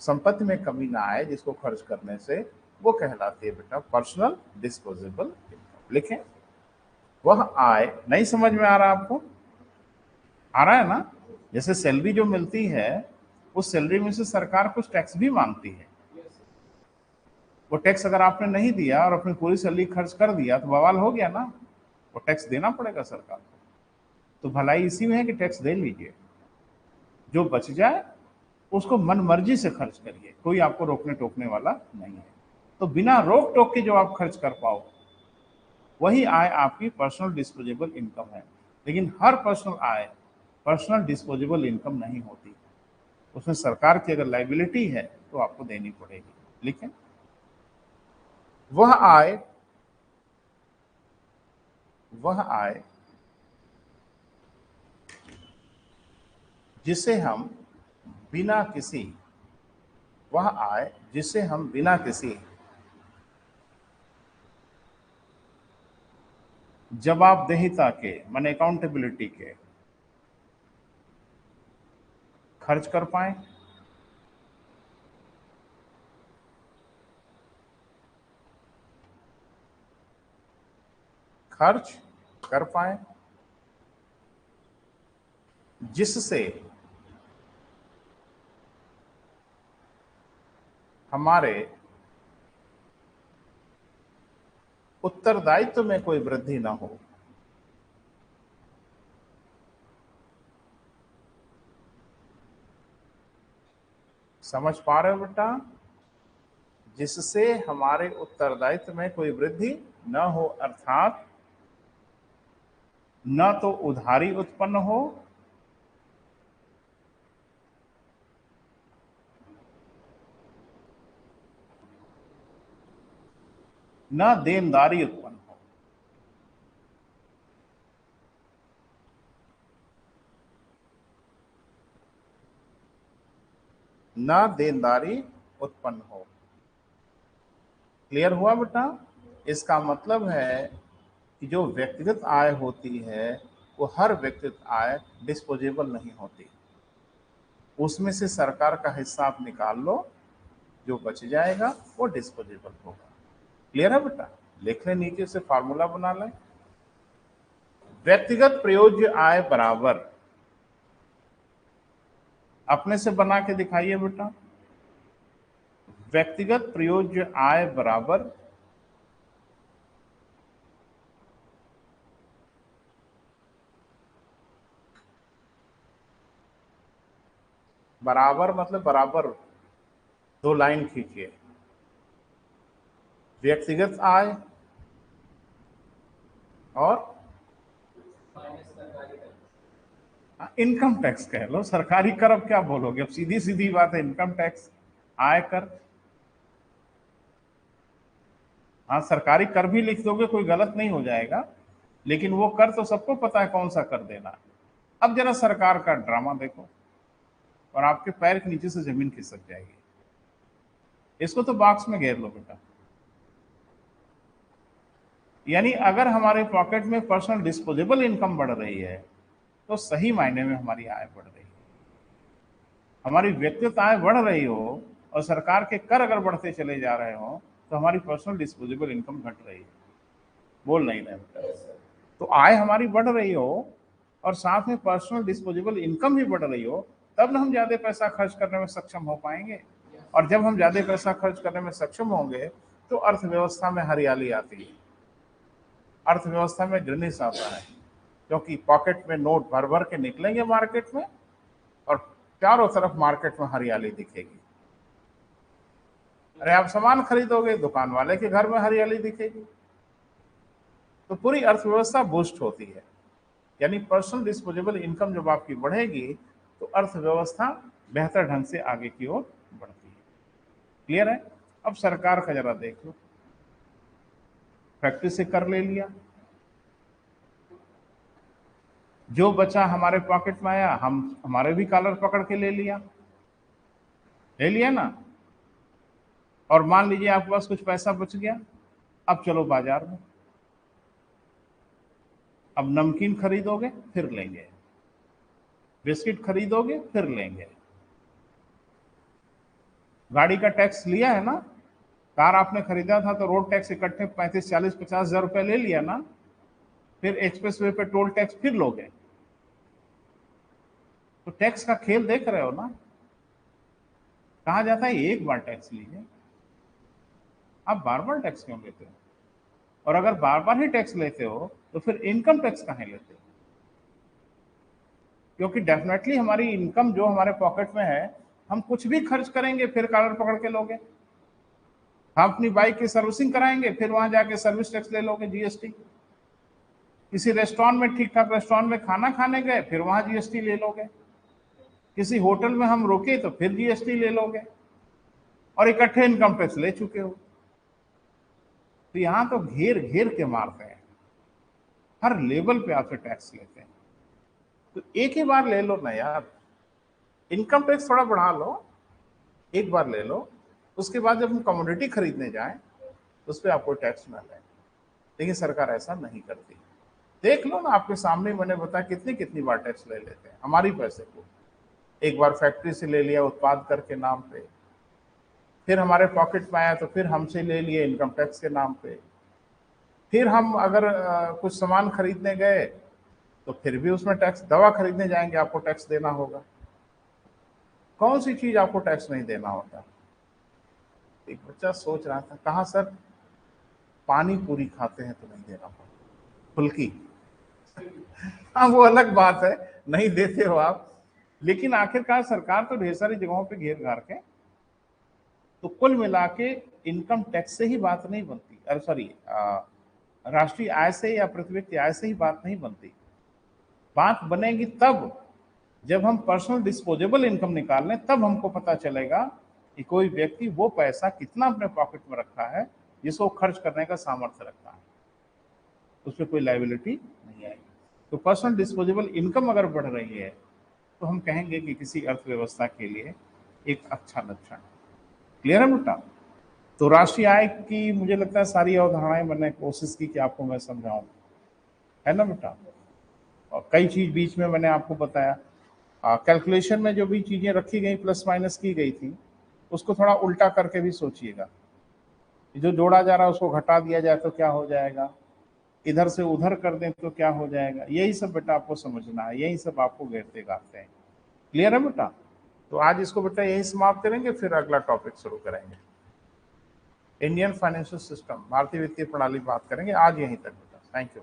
संपत्ति में कमी ना आए जिसको खर्च करने से, वो कहलाती है बेटा पर्सनल डिस्पोजेबल इनकम। लिखें, वह आय, नहीं समझ में आ रहा आपको? आ रहा है ना? जैसे सैलरी जो मिलती है, उस सैलरी में से सरकार कुछ टैक्स भी मांगती है। वो टैक्स अगर आपने नहीं दिया और अपनी पूरी सैलरी खर्च कर दिया तो बवाल हो गया ना। वो टैक्स देना पड़ेगा सरकार को। तो भलाई इसी में है कि टैक्स दे लीजिए, जो बच जाए उसको मन मर्जी से खर्च करिए, कोई आपको रोकने टोकने वाला नहीं है। तो बिना रोक टोक के जो आप खर्च कर पाओ, वही आय आपकी पर्सनल डिस्पोजेबल इनकम है। लेकिन हर पर्सनल आय पर्सनल डिस्पोजेबल इनकम नहीं होती, उसमें सरकार की अगर लाइबिलिटी है तो आपको देनी पड़ेगी। लेकिन वह आय, वह आय जिसे हम बिना किसी, वह आय जिसे हम बिना किसी जवाबदेहिता के, माने अकाउंटेबिलिटी के, खर्च कर पाए, खर्च कर पाए, जिससे हमारे उत्तरदायित्व में कोई वृद्धि ना हो। समझ पा रहे हो बेटा? जिससे हमारे उत्तरदायित्व में कोई वृद्धि न हो, अर्थात न तो उधारी उत्पन्न हो, न देनदारी उत्पन्न हो। न देनदारी उत्पन्न हो। क्लियर हुआ बेटा? इसका मतलब है कि जो व्यक्तिगत आय होती है वो हर व्यक्तिगत आय डिस्पोजेबल नहीं होती, उसमें से सरकार का हिस्सा आप निकाल लो, जो बच जाएगा वो डिस्पोजेबल होगा। क्लियर है बेटा? लिख ले, नीचे से फार्मूला बना लें। व्यक्तिगत प्रयोज्य आय बराबर, अपने से बना के दिखाइए बेटा। व्यक्तिगत प्रयोज्य आय बराबर बराबर मतलब बराबर, दो लाइन खींचिए। व्यक्तिगत आय और इनकम टैक्स कह लो, सरकारी कर अब क्या बोलोगे, अब सीधी सीधी बात है, इनकम टैक्स, आयकर। हाँ, सरकारी कर भी लिख दोगे कोई गलत नहीं हो जाएगा, लेकिन वो कर तो सबको पता है कौन सा कर देना। अब जरा सरकार का ड्रामा देखो और आपके पैर के नीचे से जमीन खिसक जाएगी। इसको तो बॉक्स में घेर लो बेटा। यानी अगर हमारे पॉकेट में पर्सनल डिस्पोजेबल इनकम बढ़ रही है तो सही मायने में हमारी आय बढ़ रही है। हमारी व्यक्तिगत आय बढ़ रही हो और सरकार के कर अगर बढ़ते चले जा रहे हो तो हमारी पर्सनल डिस्पोजेबल इनकम घट रही है। बोल नहीं रहे बेटा? तो आय हमारी बढ़ रही हो और साथ में पर्सनल डिस्पोजेबल इनकम भी बढ़ रही हो, तब ना हम ज्यादा पैसा खर्च करने में सक्षम हो पाएंगे। और जब हम ज्यादा पैसा खर्च करने में सक्षम होंगे तो अर्थव्यवस्था में हरियाली आती है, अर्थव्यवस्था में ग्रीनिश आता है, क्योंकि पॉकेट में नोट भर भर के निकलेंगे मार्केट में और चारों तरफ मार्केट में हरियाली दिखेगी। अरे आप सामान खरीदोगे, दुकान वाले के घर में हरियाली दिखेगी, तो पूरी अर्थव्यवस्था बूस्ट होती है। यानी पर्सनल डिस्पोजेबल इनकम जब आपकी बढ़ेगी तो अर्थव्यवस्था बेहतर ढंग से आगे की ओर बढ़ती है। क्लियर है? अब सरकार का जरा देख लो, फैक्ट्री से कर ले लिया, जो बचा हमारे पॉकेट में आया, हम हमारे भी कॉलर पकड़ के ले लिया ना। और मान लीजिए आपके पास कुछ पैसा बच गया, अब चलो बाजार में, अब नमकीन खरीदोगे फिर लेंगे, बिस्किट खरीदोगे फिर लेंगे, गाड़ी का टैक्स लिया है ना, कार आपने खरीदा था तो रोड टैक्स इकट्ठे 35, 40, 50 हजार रुपए ले लिया ना, फिर एक्सप्रेस वे पे टोल टैक्स फिर लोगे। तो टैक्स का खेल देख रहे हो ना, कहा जाता है एक बार टैक्स लीजिए, आप बार बार टैक्स क्यों लेते हो? और अगर बार बार ही टैक्स लेते हो तो फिर इनकम टैक्स कहाँ लेते हो? क्योंकि डेफिनेटली हमारी इनकम जो हमारे पॉकेट में है, हम कुछ भी खर्च करेंगे फिर कॉलर पकड़ के लोगे। हम अपनी बाइक की सर्विसिंग कराएंगे फिर वहां जाके सर्विस टैक्स ले लोगे, जीएसटी। किसी रेस्टोरेंट में, ठीक ठाक रेस्टोरेंट में खाना खाने गए फिर वहां जीएसटी ले लोगे, किसी होटल में हम रुके तो फिर जीएसटी ले लोगे, और इकट्ठे इनकम टैक्स ले चुके हो। तो यहां तो घेर घेर के मारते हैं, हर लेवल पे आपसे टैक्स लेते हैं। तो एक ही बार ले लो ना यार, इनकम टैक्स थोड़ा बढ़ा लो, एक बार ले लो, उसके बाद जब हम कमोडिटी खरीदने जाएं उस पर आपको टैक्स ना लें। लेकिन सरकार ऐसा नहीं करती। देख लो ना, आपके सामने मैंने बताया कितनी कितनी बार टैक्स ले लेते हैं हमारी पैसे को। एक बार फैक्ट्री से ले लिया उत्पाद कर के नाम पे, फिर हमारे पॉकेट में आया तो फिर हमसे ले लिए इनकम टैक्स के नाम पे, फिर हम अगर कुछ सामान खरीदने गए तो फिर भी उसमें टैक्स, दवा खरीदने जाएंगे आपको टैक्स देना होगा। कौन सी चीज आपको टैक्स नहीं देना होता? एक बच्चा सोच रहा था, कहा सर पानी पूरी खाते हैं तो नहीं देना पड़ता, फुल्की। हाँ वो अलग बात है, नहीं देते हो आप, लेकिन आखिरकार सरकार तो ढेर सारी जगहों पे घेर घार के, तो कुल मिला के इनकम टैक्स से ही बात नहीं बनती, अरे सॉरी, राष्ट्रीय आय से या प्रति व्यक्ति आय से ही बात नहीं बनती। बात बनेगी तब जब हम पर्सनल डिस्पोजेबल इनकम निकाल लें, तब हमको पता चलेगा कि कोई व्यक्ति वो पैसा कितना अपने पॉकेट में रखा है जिसको खर्च करने का सामर्थ्य रखता है, उसमें कोई लायबिलिटी नहीं आएगी। तो पर्सनल डिस्पोजेबल इनकम अगर बढ़ रही है तो हम कहेंगे कि किसी अर्थव्यवस्था के लिए एक अच्छा लक्षण है। क्लियर है बेटा? तो राष्ट्रीय आय की मुझे लगता है सारी अवधारणाएं मैंने कोशिश की कि आपको मैं समझाऊं, है ना बेटा। और कई चीज बीच में मैंने आपको बताया, कैलकुलेशन में जो भी चीजें रखी गई प्लस माइनस की गई थी उसको थोड़ा उल्टा करके भी सोचिएगा। जो जोड़ा जा रहा है उसको घटा दिया जाए तो क्या हो जाएगा, इधर से उधर कर दें तो क्या हो जाएगा, यही सब बेटा आपको समझना है, यही सब आपको घेरते गाते हैं। क्लियर है बेटा। तो आज इसको बेटा यही समाप्त करेंगे, फिर अगला टॉपिक शुरू करेंगे। इंडियन फाइनेंशियल सिस्टम, भारतीय वित्तीय प्रणाली बात करेंगे आज यहीं तक बेटा। Thank you.